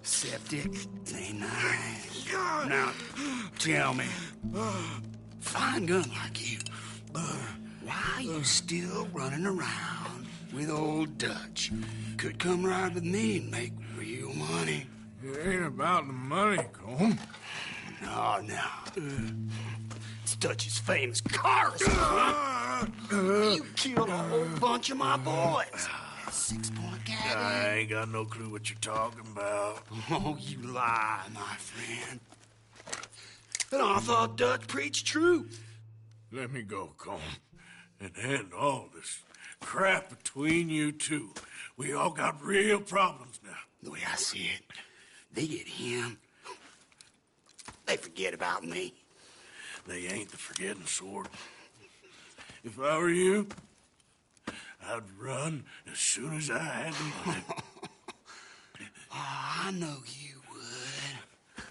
Septic. Ain't nice. Now, tell me, fine gun like you, why you still running around with old Dutch? Could come ride with me and make real money. It ain't about the money, Colm. No. It's Dutch's famous car. You killed a whole bunch of my boys. 6-point gag. I ain't got no clue what you're talking about. Oh, you lie, my friend. And I thought Dutch preached truth. Let me go, Colm, and end all this crap between you two. We all got real problems now. The way I see it, they get him, they forget about me. They ain't the forgetting sort. If I were you, I'd run as soon as I had the money. I know you would.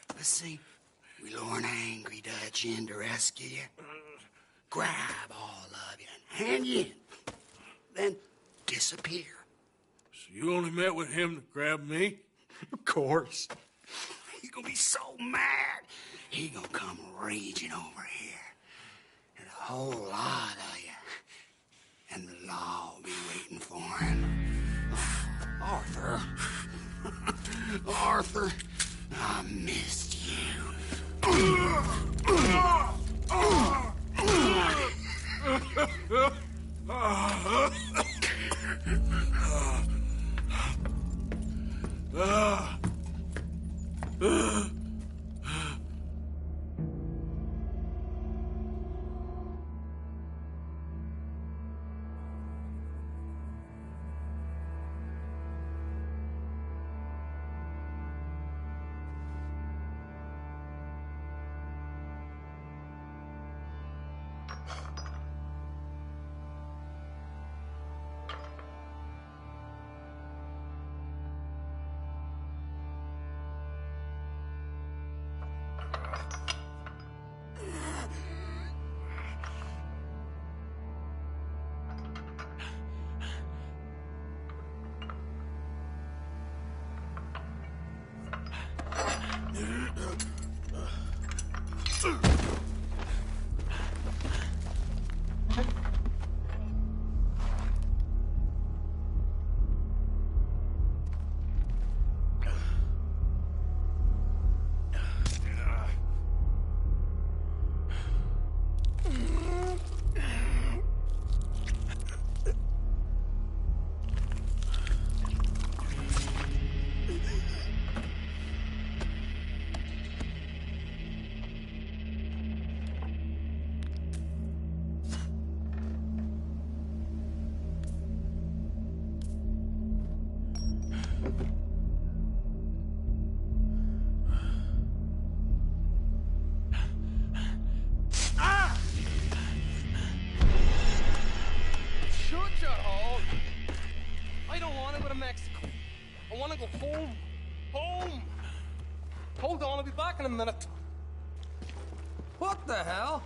But see, we lure an angry Dutch in to rescue you, grab all of you, and hand you in, then disappear. So you only met with him to grab me? Of course. He's gonna be so mad. He gonna come raging over here. And a whole lot of you. And the law will be waiting for him. Arthur. Arthur, I missed you. Hold on, I'll be back in a minute. What the hell?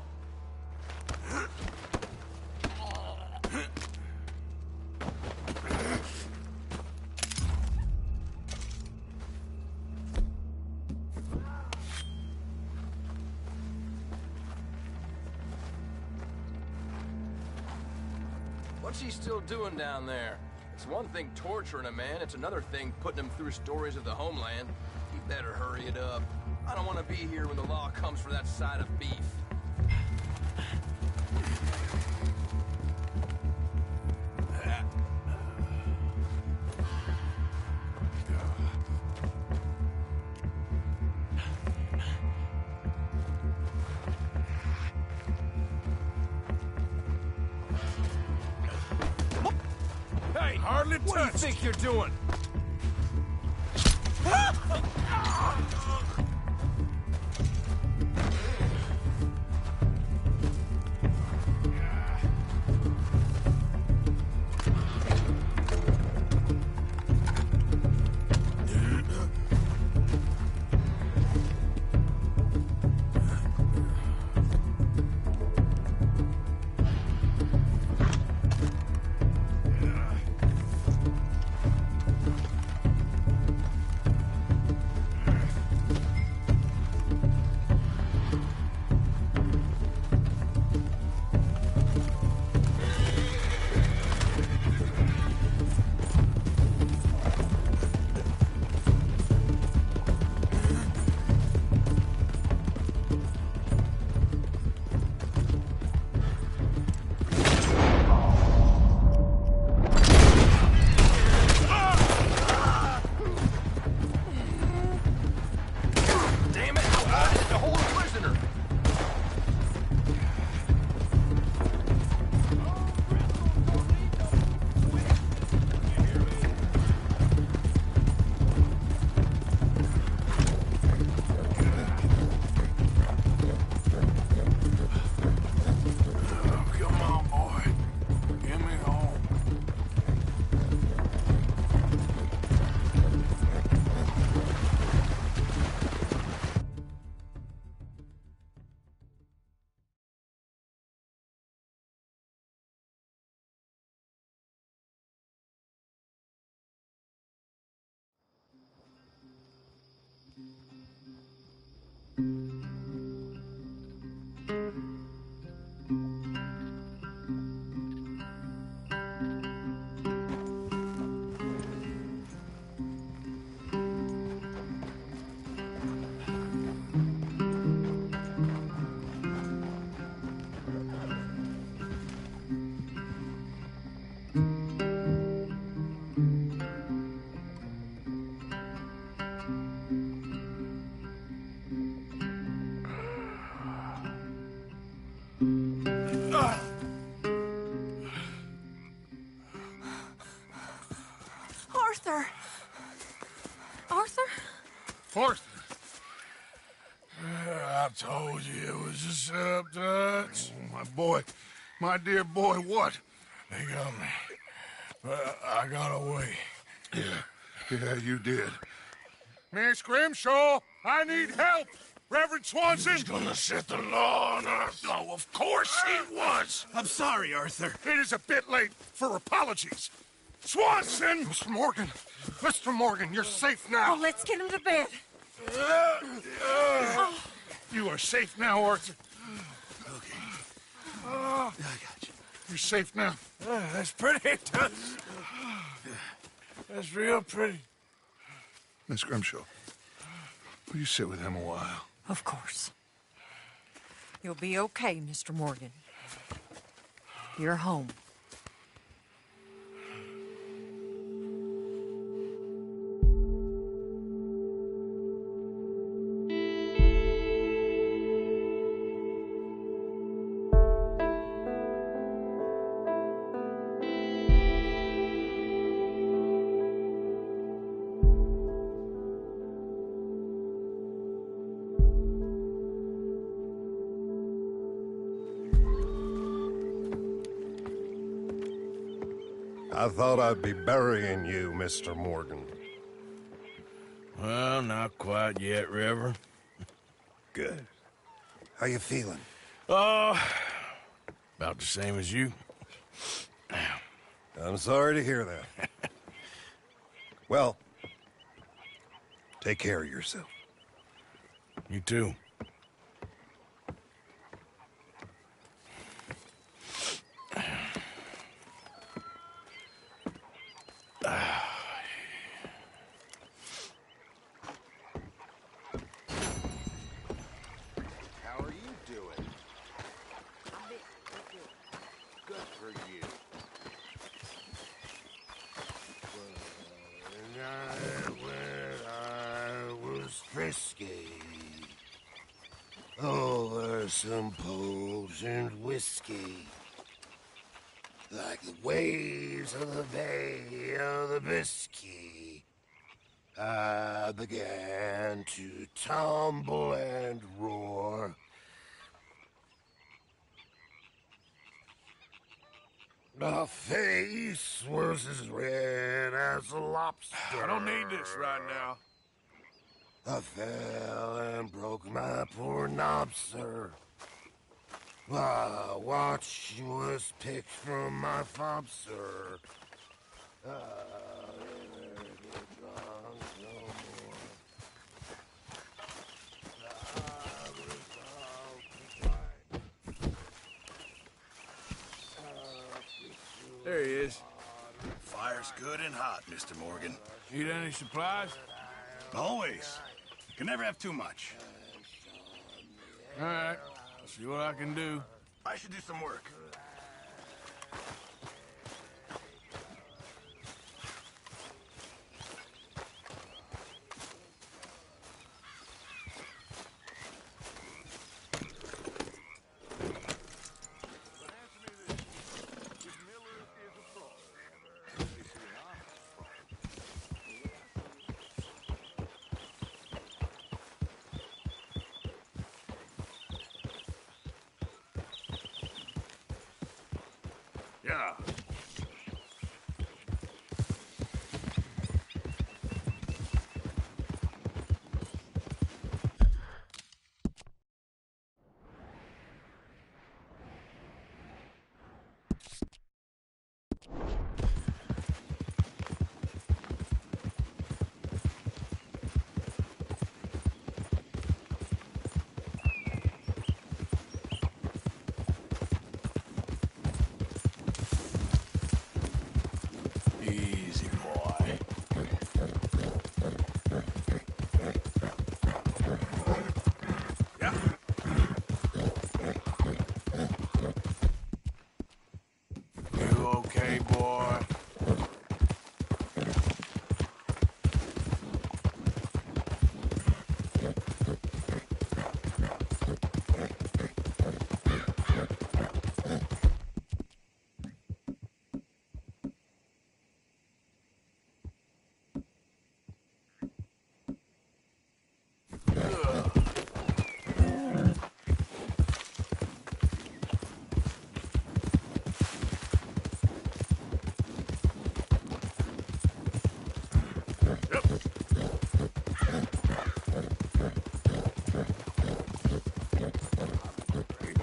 What's he still doing down there? It's one thing torturing a man, it's another thing putting him through stories of the homeland. He better hurry it up. I don't want to be here when the law comes for that side of beef. touched! What do you think you're doing? Arthur! Arthur? Arthur! I told you it was a setup, Dutch. My boy, my dear boy, what? They got me. But I got away. Yeah, you did. Miss Grimshaw, I need help! Reverend Swanson! He's gonna set the law on us. Oh, of course he was! I'm sorry, Arthur. It is a bit late for apologies. Swanson! Mr. Morgan, you're safe now. Oh, let's get him to bed. You are safe now, Arthur. Okay. I got you. You're safe now. That's pretty, Dutch. That's real pretty. Miss Grimshaw, will you sit with him a while? Of course. You'll be okay, Mr. Morgan. You're home. I thought I'd be burying you, Mr. Morgan. Well, not quite yet, River. Good. How you feeling? Oh, about the same as you. I'm sorry to hear that. Well, take care of yourself. You too. How are you doing? Good for you. When I was frisky. Over some potions whiskey. like the waves of the Bay of the Biscay. I began to tumble and roar. My face was as red as a lobster. I don't need this right now. I fell and broke my poor knob, sir. My watch was picked from my fob, sir. There he is. Fire's good and hot, Mr. Morgan. Need any supplies? Always. Can never have too much. All right. I'll see what I can do. I should do some work. Yeah. Easy, boy. Yeah. You okay, boy?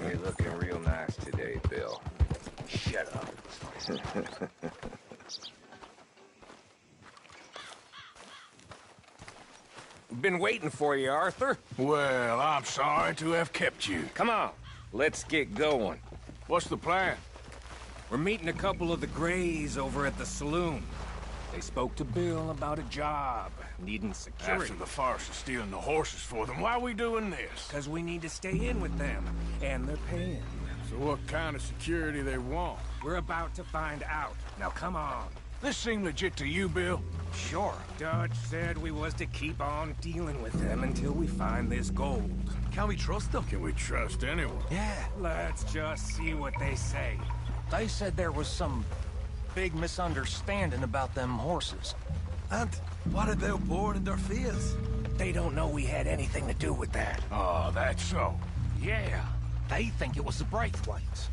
You're looking real nice today, Bill. Shut up. Been waiting for you, Arthur. Well, I'm sorry to have kept you. Come on, let's get going. What's the plan? We're meeting a couple of the Greys over at the saloon. They spoke to Bill about a job, needing security. After the farce of stealing the horses for them, why are we doing this? Because we need to stay in with them, and they're paying. So what kind of security they want? We're about to find out. Now come on. This seem legit to you, Bill? Sure. Dutch said we was to keep on dealing with them until we find this gold. Can we trust them? Can we trust anyone? Yeah. Let's just see what they say. They said there was some big misunderstanding about them horses. And what about boarding their fields? They don't know we had anything to do with that. Oh, that's so. Yeah, they think it was the Braithwaites.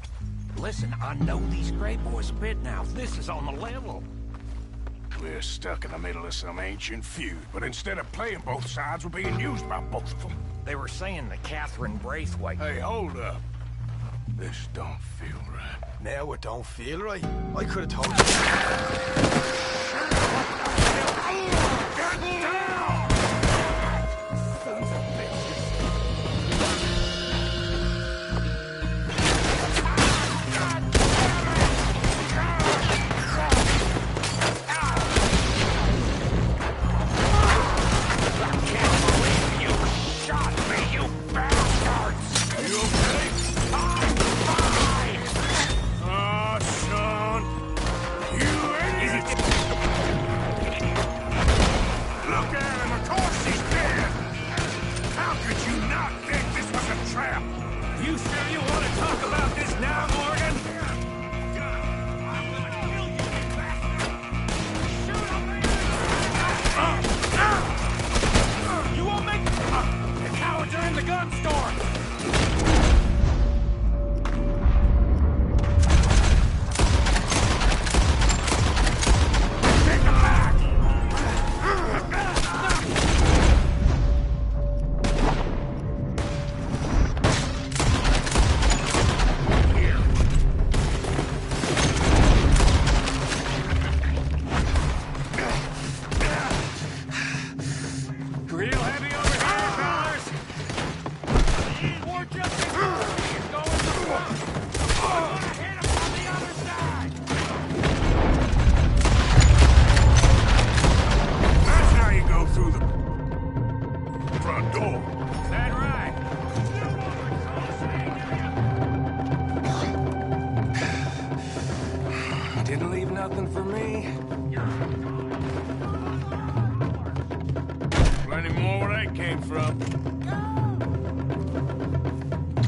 Listen, I know these Grey boys a bit now. This is on the level. We're stuck in the middle of some ancient feud, but instead of playing both sides, we're being used by both of them. They were saying that Catherine Braithwaite... Hey, hold up. This don't feel right. Now it don't feel right. I could have told you. Oh, son. You idiot! from.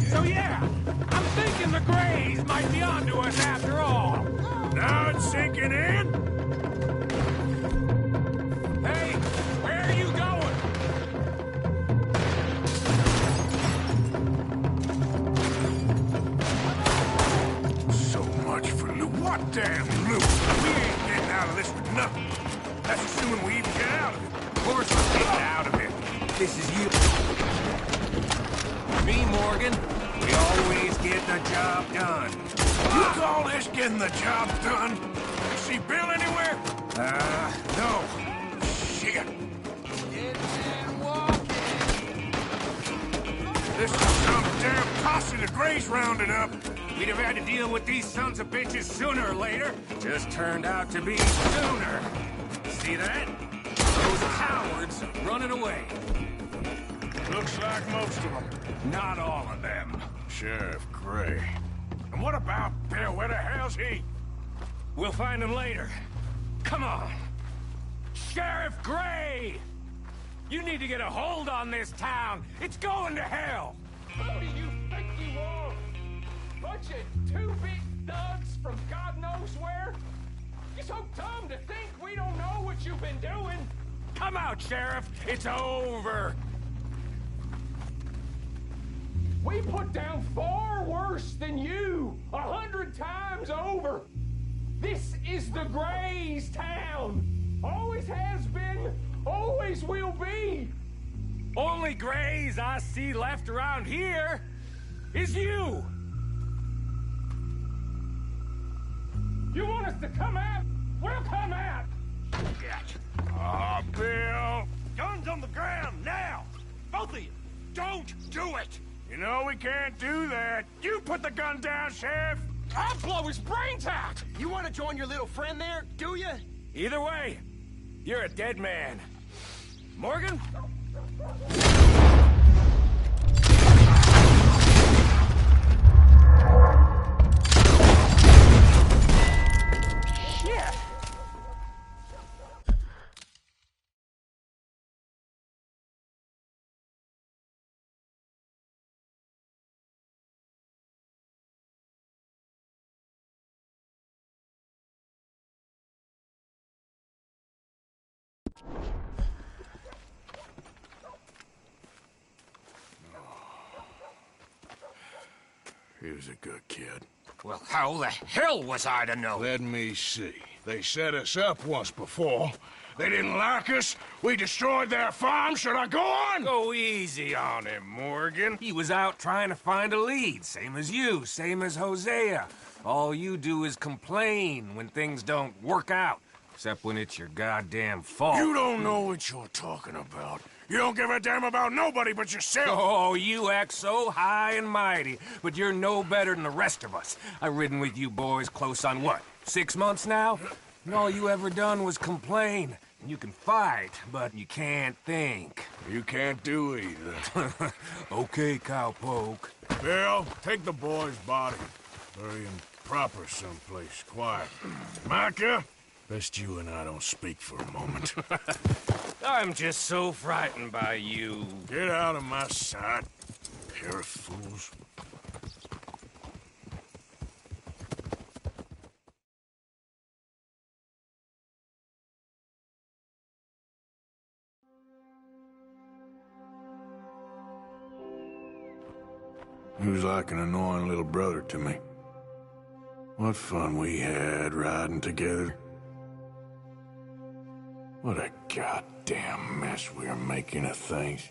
So yeah, I'm thinking the Greys might be onto us after all. Now it's sinking in? Hey, where are you going? So much for loot. What damn loot? We ain't getting out of this with nothing. That's assuming we even get out of it. Of course we're getting out of it. This is you. Me, Morgan. We always get the job done. You call this getting the job done? You see Bill anywhere? No. Shit. This is some damn posse the Greys rounded up. We'd have had to deal with these sons of bitches sooner or later. Just turned out to be sooner. See that? Those cowards running away. Looks like most of them. Not all of them. Sheriff Gray. And what about Bill? Where the hell's he? We'll find him later. Come on. Sheriff Gray! You need to get a hold on this town. It's going to hell. Who do you think you are? Bunch of two big thugs from God knows where? You're so dumb to think we don't know what you've been doing. Come out, Sheriff. It's over. We put down far worse than you, 100 times over. This is the Greys' town. Always has been, always will be. Only Greys I see left around here is you. You want us to come out? We'll come out. Ah, Bill. Guns on the ground, now! Both of you! Don't do it! You know we can't do that. You put the gun down, Sheriff. I'll blow his brains out. You want to join your little friend there, do you? Either way, you're a dead man. Morgan? Shit! He was a good kid. Well, how the hell was I to know? Let me see. They set us up once before. They didn't like us. We destroyed their farm. Should I go on? Go easy on him, Morgan. He was out trying to find a lead. Same as you, same as Hosea. All you do is complain when things don't work out. Except when it's your goddamn fault. You don't know what you're talking about. You don't give a damn about nobody but yourself. Oh, you act so high and mighty, but you're no better than the rest of us. I've ridden with you boys close on what, 6 months now? And all you ever done was complain. You can fight, but you can't think. You can't do either. Okay, cowpoke. Bill, take the boy's body. Bury him proper someplace, quiet. Micah, best you and I don't speak for a moment. I'm just so frightened by you. Get out of my sight, pair of fools. He was like an annoying little brother to me. What fun we had riding together. What a goddamn mess we are making of things.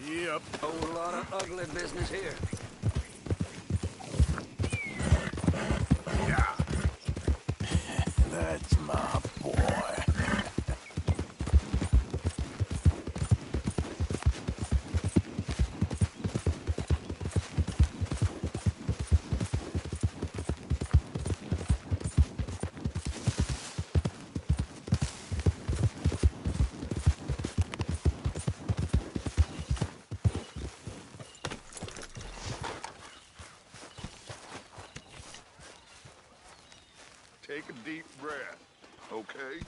Yep. Whole lot of ugly business here. Yeah. That's my boy. take a deep breath, okay?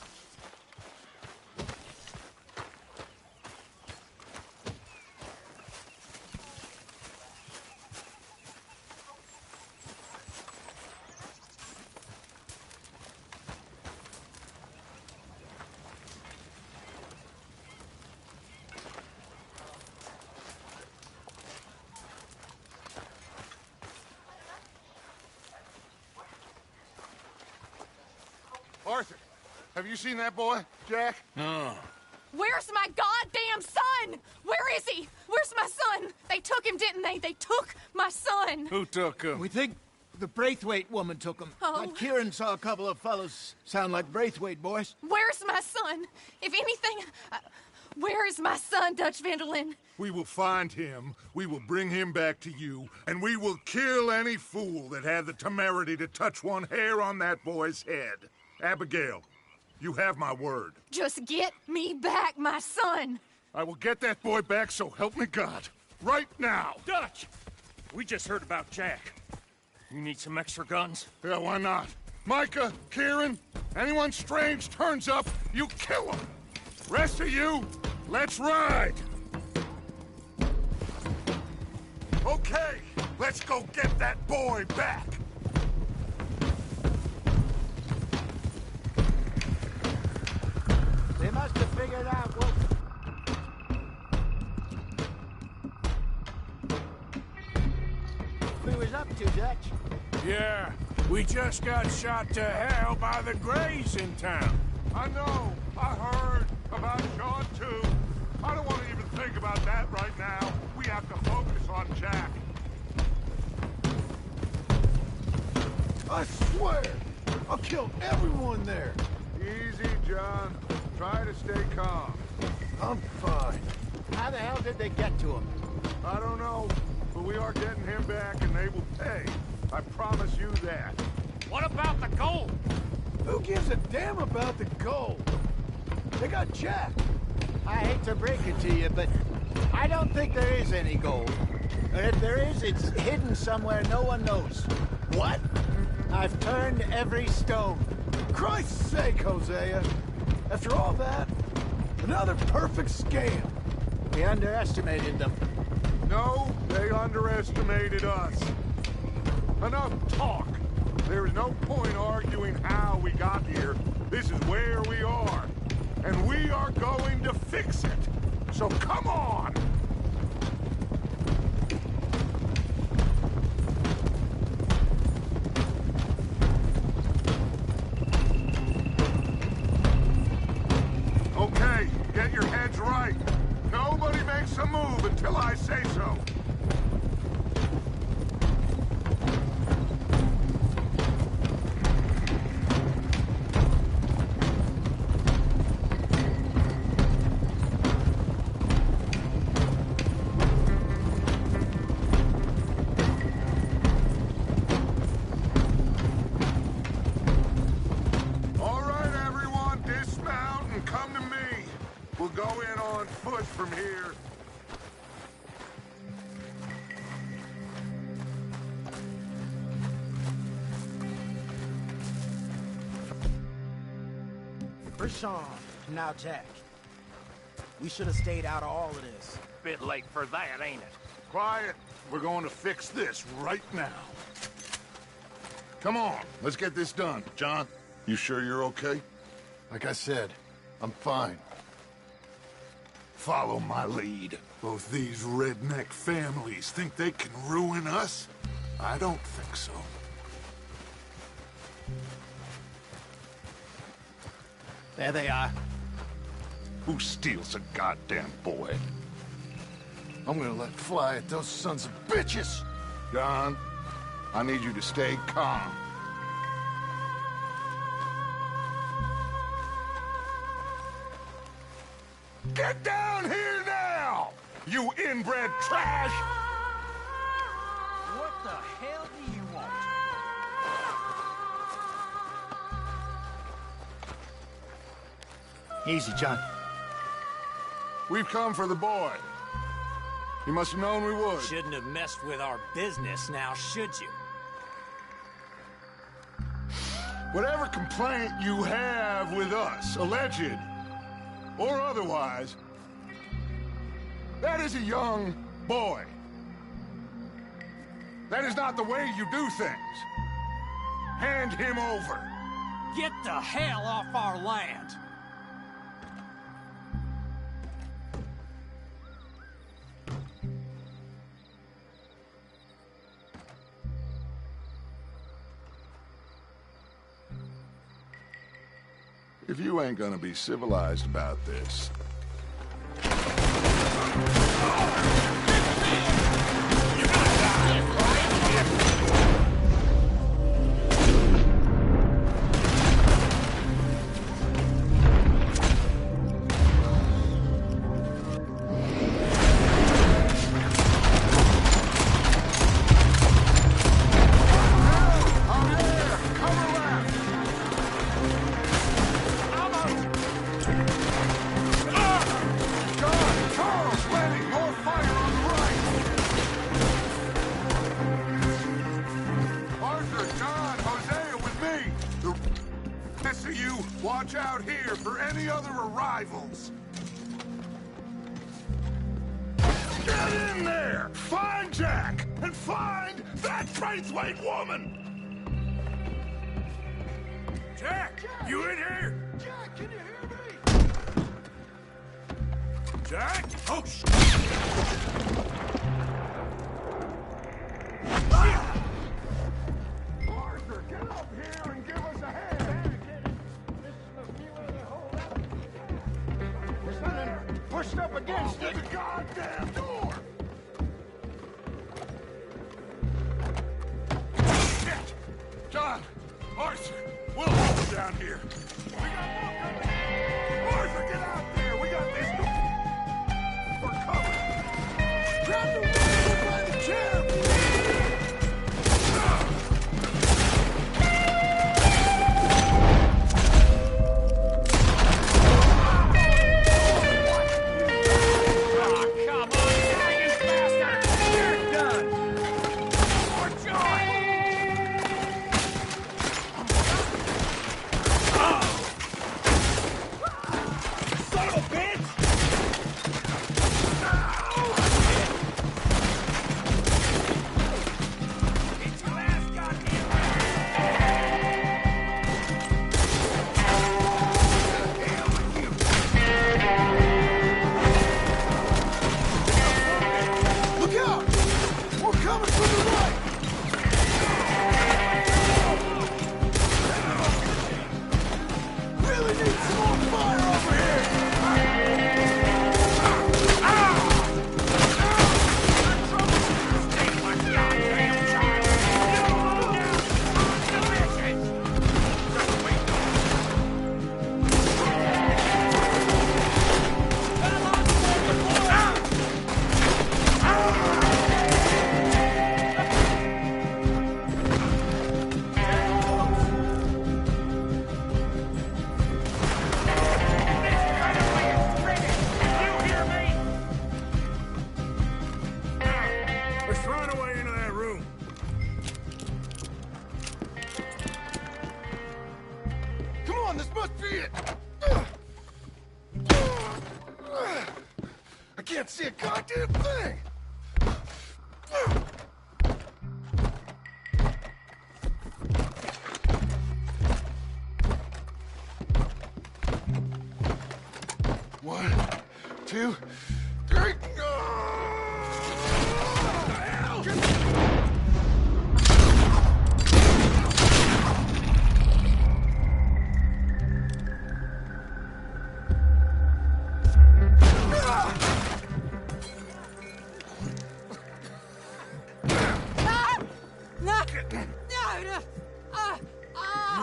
Arthur, have you seen that boy, Jack? No. Where's my goddamn son? Where is he? Where's my son? They took him, didn't they? They took my son. Who took him? We think the Braithwaite woman took him. Oh. But Kieran saw a couple of fellows sound like Braithwaite boys. Where's my son? If anything, where is my son, Dutch Van der Linde? We will find him, we will bring him back to you, and we will kill any fool that had the temerity to touch one hair on that boy's head. Abigail, you have my word. Just get me back, my son. I will get that boy back, so help me God. Right now. Dutch! We just heard about Jack. You need some extra guns? Yeah, why not? Micah, Kieran, anyone strange turns up, you kill him. Rest of you, let's ride. Okay, let's go get that boy back. They must have figured out what we was up to, Dutch. Yeah, we just got shot to hell by the Greys in town. I know. I heard about Sean, too. I don't want to even think about that right now. We have to focus on Jack. I swear, I'll kill everyone there. Easy, John. Try to stay calm. I'm fine. How the hell did they get to him? I don't know, but we are getting him back and they will pay. I promise you that. What about the gold? Who gives a damn about the gold? They got Jack. I hate to break it to you, but I don't think there is any gold. Or if there is, it's hidden somewhere no one knows. What? I've turned every stone. Christ's sake, Hosea. After all that, another perfect scam. We underestimated them. No, they underestimated us. Enough talk. There is no point arguing how we got here. This is where we are. And we are going to fix it. So come on! Okay, get your heads right. Nobody makes a move until I say so. All right, everyone, dismount and come to me. We'll go in on foot from here. First Sean, now Jack. We should have stayed out of all of this. Bit late for that, ain't it? Quiet. We're going to fix this right now. Come on, let's get this done. John, you sure you're okay? Like I said, I'm fine. Follow my lead. Both these redneck families think they can ruin us? I don't think so. There they are. Who steals a goddamn boy? I'm gonna let fly at those sons of bitches. John, I need you to stay calm. Get down here now, you inbred trash! What the hell do you want? Easy, John. We've come for the boy. You must have known we would. Shouldn't have messed with our business now, should you? Whatever complaint you have with us, alleged or otherwise, that is a young boy. That is not the way you do things. Hand him over. Get the hell off our land! If you ain't gonna be civilized about this... Watch out here for any other arrivals. Get in there! Find Jack! And find that Braithwaite woman! Jack! You in here? Jack, can you hear me? Jack? Oh, shit! Arthur, get up here and give us a hand! Pushed up against the goddamn door! Shit! John! Arthur! We'll hold him down here! We got more coming! Arthur, get out there! We got this door! We're covered! Grab the rifle by the chair!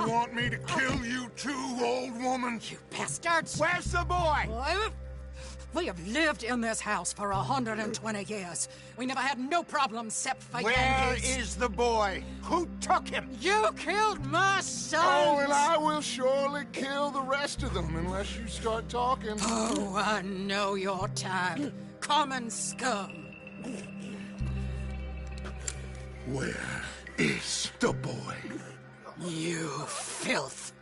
You want me to kill you too, old woman? You bastards! Where's the boy? We have lived in this house for 120 years. We never had no problems except for Where Yankees. is the boy? Who took him? You killed my son! Oh, and I will surely kill the rest of them unless you start talking. Oh, I know your type. Common scum. Where is the boy? You filth.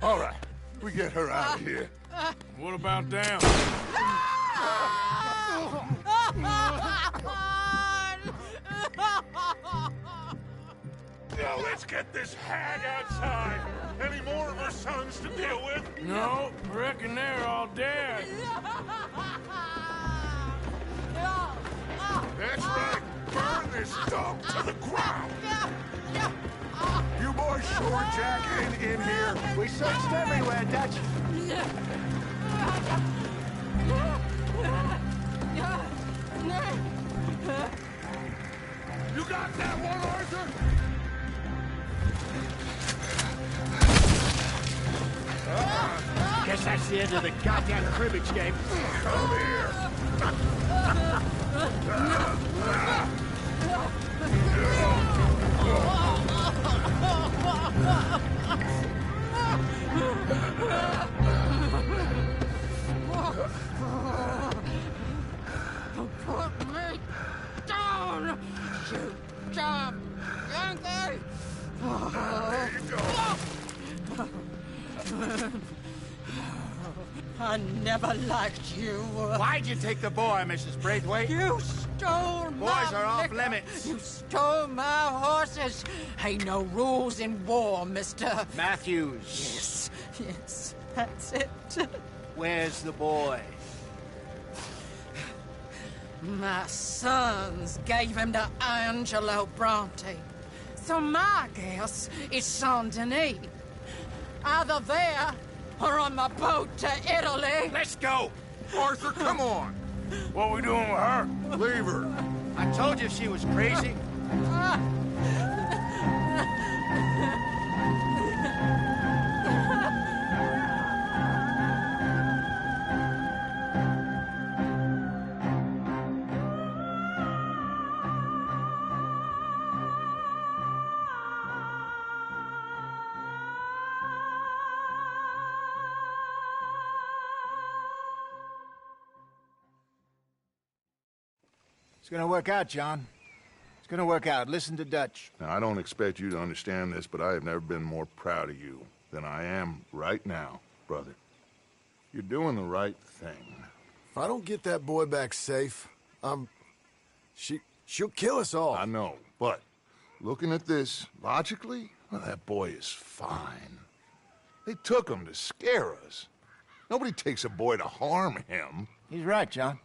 All right, we get her out of here. What about down? Now let's get this hag outside. Any more of her sons to deal with? No, I reckon they're all dead. That's right. Burn this dog to the ground. You boys sure Jack ain't in here? We searched everywhere, Dutch. You got that one, Arthur? Guess that's the end of the goddamn cribbage game. Come here. Put me down, you dumb Yankee! There you go. I never liked you. Why'd you take the boy, Mrs. Braithwaite? You stole my Boys are off liquor. limits. You stole my horses. Ain't no rules in war, mister. Matthews. Yes, yes, that's it. Where's the boy? My sons gave him to Angelo Bronte. So my guess is Saint Denis. Either there or on the boat to Italy. Let's go! Arthur, come on. What we doing with her? Leave her. I told you she was crazy. It's gonna work out, John. It's gonna work out. Listen to Dutch. Now, I don't expect you to understand this, but I have never been more proud of you than I am right now, brother. You're doing the right thing. If I don't get that boy back safe, she'll kill us all. I know, but looking at this logically, well, that boy is fine. They took him to scare us. Nobody takes a boy to harm him. He's right, John.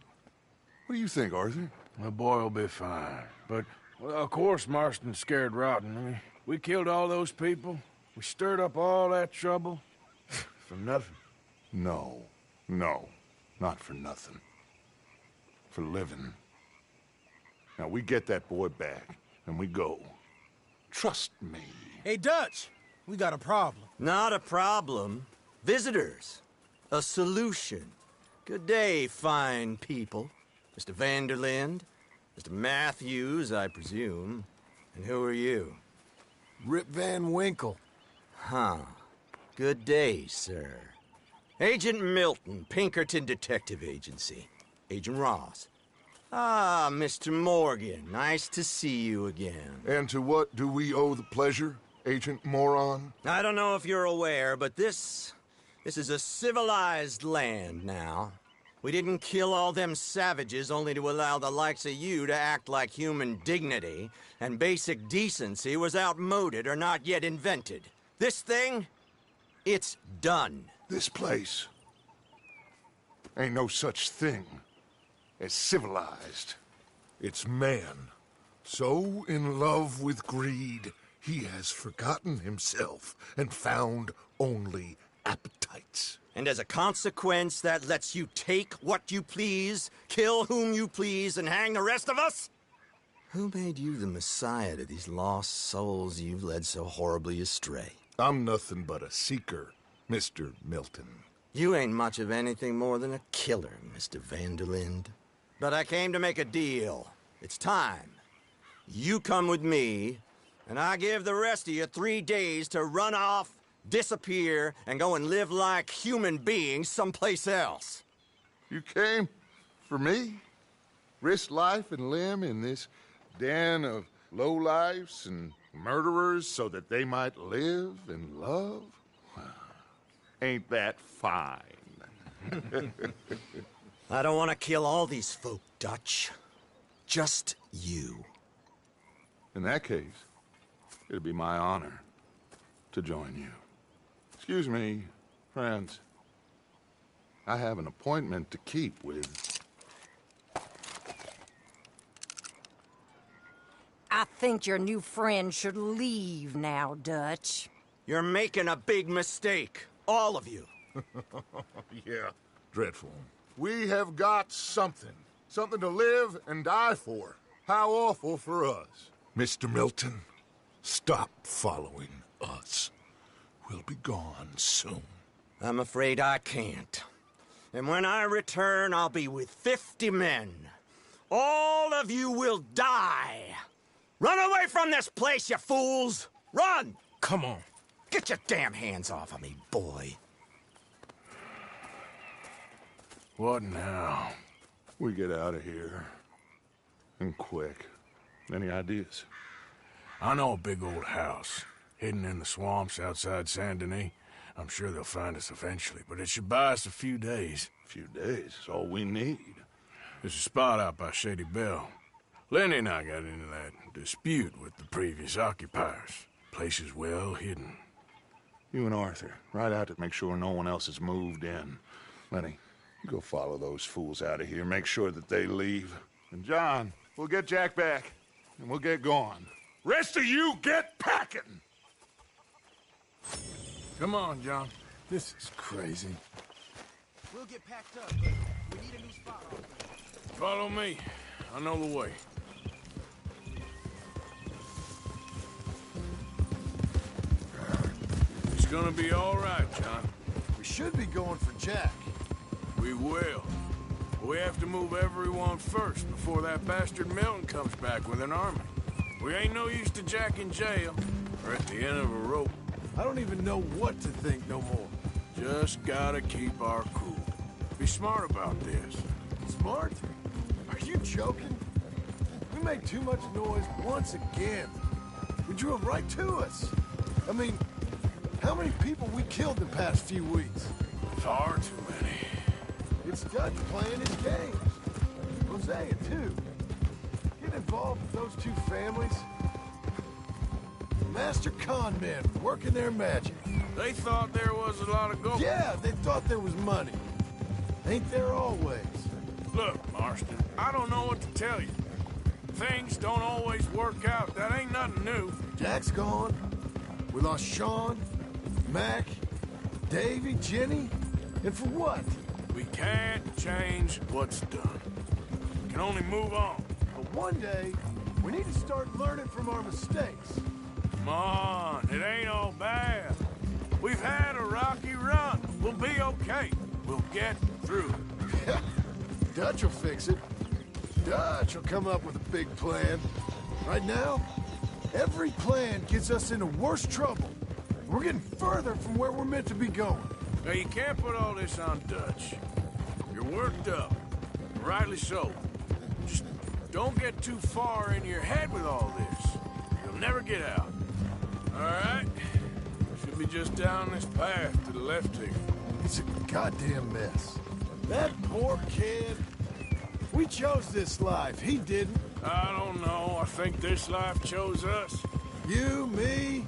What do you think, Arthur? The boy will be fine. But, well, of course Marston's scared rotten. I mean, we killed all those people. We stirred up all that trouble. For nothing. No, not for nothing. For living. Now, we get that boy back, and we go. Trust me. Hey, Dutch, we got a problem. Not a problem. Visitors. A solution. Good day, fine people. Mr. Vanderlind, Mr. Matthews, I presume. And who are you? Rip Van Winkle. Huh. Good day, sir. Agent Milton, Pinkerton Detective Agency. Agent Ross. Ah, Mr. Morgan, nice to see you again. And to what do we owe the pleasure, Agent Moron? I don't know if you're aware, but this is a civilized land now. We didn't kill all them savages only to allow the likes of you to act like human dignity, and basic decency was outmoded or not yet invented. This thing, it's done. This place ain't no such thing as civilized. It's man, so in love with greed, he has forgotten himself and found only appetites. And as a consequence, that lets you take what you please, kill whom you please, and hang the rest of us? Who made you the messiah to these lost souls you've led so horribly astray? I'm nothing but a seeker, Mr. Milton. You ain't much of anything more than a killer, Mr. Vanderlind. But I came to make a deal. It's time. You come with me, and I give the rest of you 3 days to run off, disappear, and go and live like human beings someplace else. You came for me? Risk life and limb in this den of lowlifes and murderers so that they might live and love? Ain't that fine? I don't want to kill all these folk, Dutch. Just you. In that case, it'd be my honor to join you. Excuse me, friends. I have an appointment to keep with... I think your new friend should leave now, Dutch. You're making a big mistake. All of you. Yeah, dreadful. We have got something. Something to live and die for. How awful for us. Mr. Milton, stop following us. We'll be gone soon. I'm afraid I can't. And when I return, I'll be with 50 men. All of you will die. Run away from this place, you fools! Run! Come on. Get your damn hands off of me, boy. What now? We get out of here. And quick. Any ideas? I know a big old house, hidden in the swamps outside Saint Denis. I'm sure they'll find us eventually, but it should buy us a few days. A few days is all we need. There's a spot out by Shady Belle. Lenny and I got into that dispute with the previous occupiers. Place is well hidden. You and Arthur, ride out to make sure no one else has moved in. Lenny, you go follow those fools out of here. Make sure that they leave. And John, we'll get Jack back, and we'll get going. Rest of you, get packing! Come on, John. This is crazy. We'll get packed up, but we need a new spot. Follow me. I know the way. It's gonna be all right, John. We should be going for Jack. We will. We have to move everyone first before that bastard Milton comes back with an army. We ain't no use to Jack in jail or at the end of a rope. I don't even know what to think no more. Just gotta keep our cool. Be smart about this. Smart? Are you joking? We made too much noise once again. We drew them right to us. I mean, how many people we killed the past few weeks? Far too many. It's Dutch playing his games. Hosea, too. Get involved with those two families. Master con men working their magic. They thought there was a lot of gold. Yeah, they thought there was money. Ain't there always? Look, Marston, I don't know what to tell you. Things don't always work out. That ain't nothing new. Jack's gone. We lost Sean, Mac, Davy, Jenny. And for what? We can't change what's done. We can only move on. But one day, we need to start learning from our mistakes. Come on, it ain't all bad. We've had a rocky run. We'll be okay. We'll get through it. Dutch will fix it. Dutch will come up with a big plan. Right now, every plan gets us into worse trouble. We're getting further from where we're meant to be going. Now, you can't put all this on Dutch. You're worked up. Rightly so. Just don't get too far in your head with all this. You'll never get out. All right? Should be just down this path to the left here. It's a goddamn mess. That poor kid. We chose this life. He didn't. I don't know. I think this life chose us. You, me,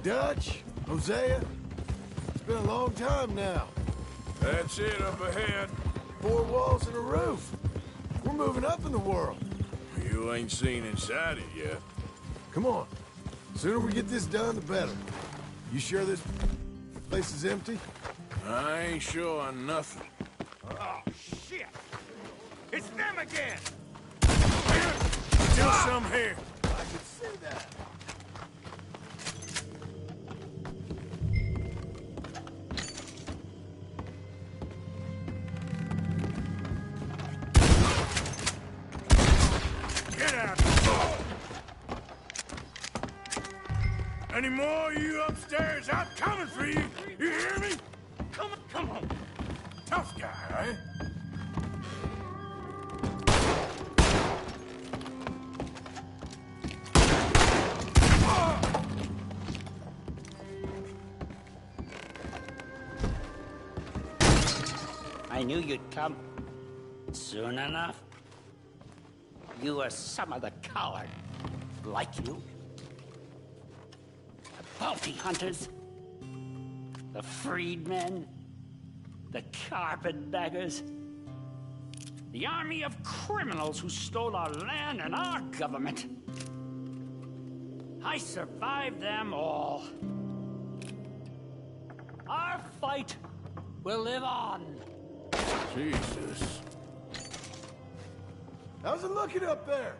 Dutch, Hosea. It's been a long time now. That's it up ahead. 4 walls and a roof. We're moving up in the world. You ain't seen inside it yet. Come on. The sooner we get this done, the better. You sure this place is empty? I ain't sure on nothing. Oh, shit! It's them again! Still some here. I could see that. Get out! Any more of you upstairs? I'm coming for you! You hear me? Come on! Tough guy, right? I knew you'd come. Soon enough. You are some of the coward, like you. The bounty hunters. The freedmen. The carpetbaggers. The army of criminals who stole our land and our government. I survived them all. Our fight will live on. Jesus. How's it looking up there?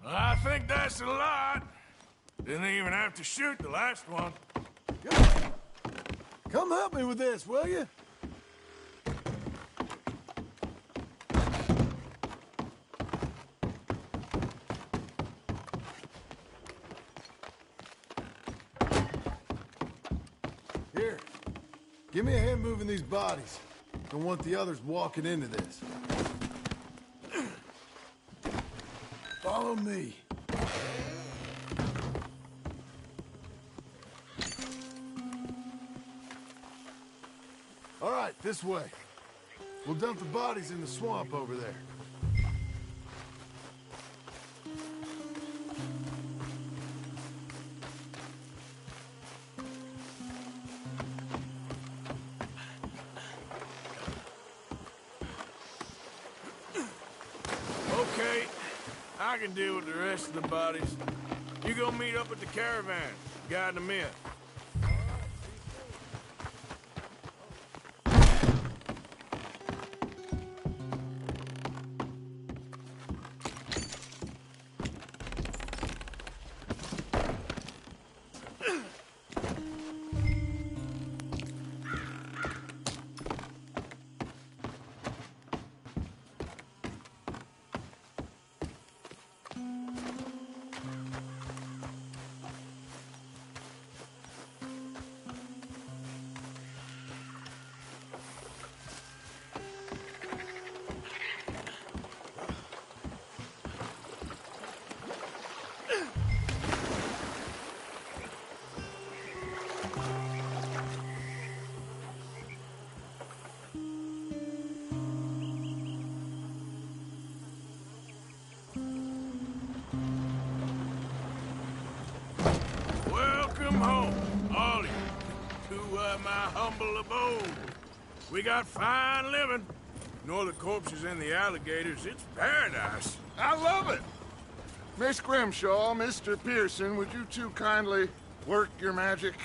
I think that's a lot. Didn't even have to shoot the last one. Come help me with this, will you? Here. Give me a hand moving these bodies. Don't want the others walking into this. Follow me. All right, this way. We'll dump the bodies in the swamp over there. Okay, I can deal with the rest of the bodies. You go meet up at the caravan, guide them in. Welcome home, all of you, to my humble abode. We got fine living. Ignore the corpses and the alligators. It's paradise. I love it. Miss Grimshaw, Mr. Pearson, would you two kindly work your magic?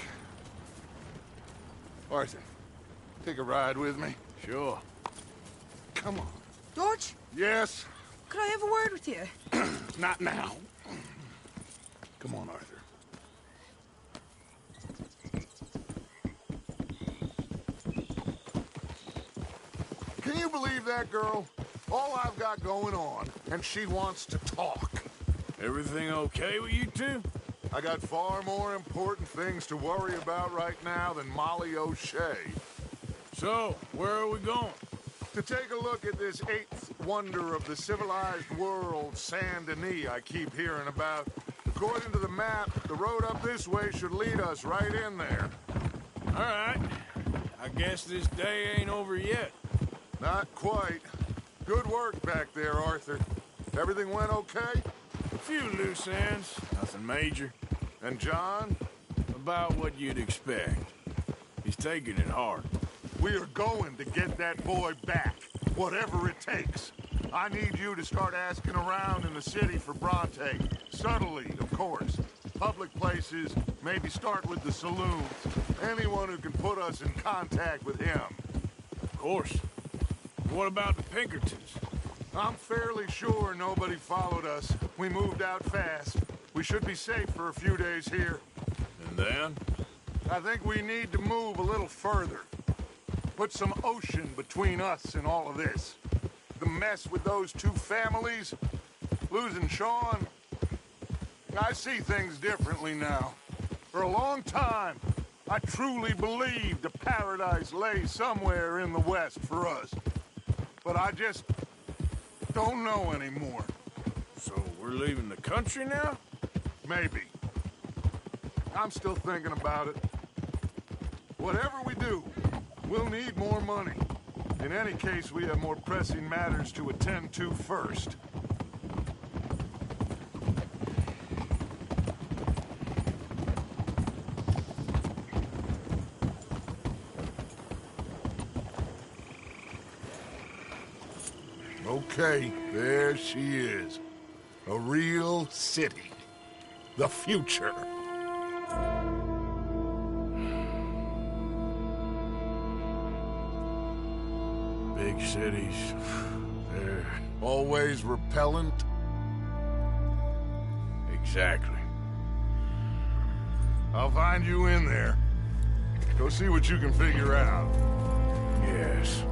Arthur, take a ride with me. Sure. Come on. George? Yes? Could I have a word with you? Not now. Come on, Arthur. Can you believe that girl? All I've got going on, and she wants to talk. Everything okay with you two? I got far more important things to worry about right now than Molly O'Shea. So, where are we going? To take a look at this eighth wonder of the civilized world, Saint Denis, I keep hearing about. According to the map, the road up this way should lead us right in there. All right. I guess this day ain't over yet. Not quite. Good work back there, Arthur. Everything went okay? A few loose ends, nothing major. And John? About what you'd expect. He's taking it hard. We are going to get that boy back, whatever it takes. I need you to start asking around in the city for Bronte. Subtly, of course. Public places, maybe start with the saloons. Anyone who can put us in contact with him. Of course. What about the Pinkertons? I'm fairly sure nobody followed us. We moved out fast. We should be safe for a few days here. And then? I think we need to move a little further. Put some ocean between us and all of this. The mess with those two families, losing Sean. I see things differently now. For a long time, I truly believed a paradise lay somewhere in the West for us. But I just don't know anymore. So we're leaving the country now? Maybe. I'm still thinking about it. Whatever we do, we'll need more money. In any case, we have more pressing matters to attend to first. Okay, there she is. A real city. The future. Big cities, they're always repellent. Exactly. I'll find you in there. Go see what you can figure out. Yes.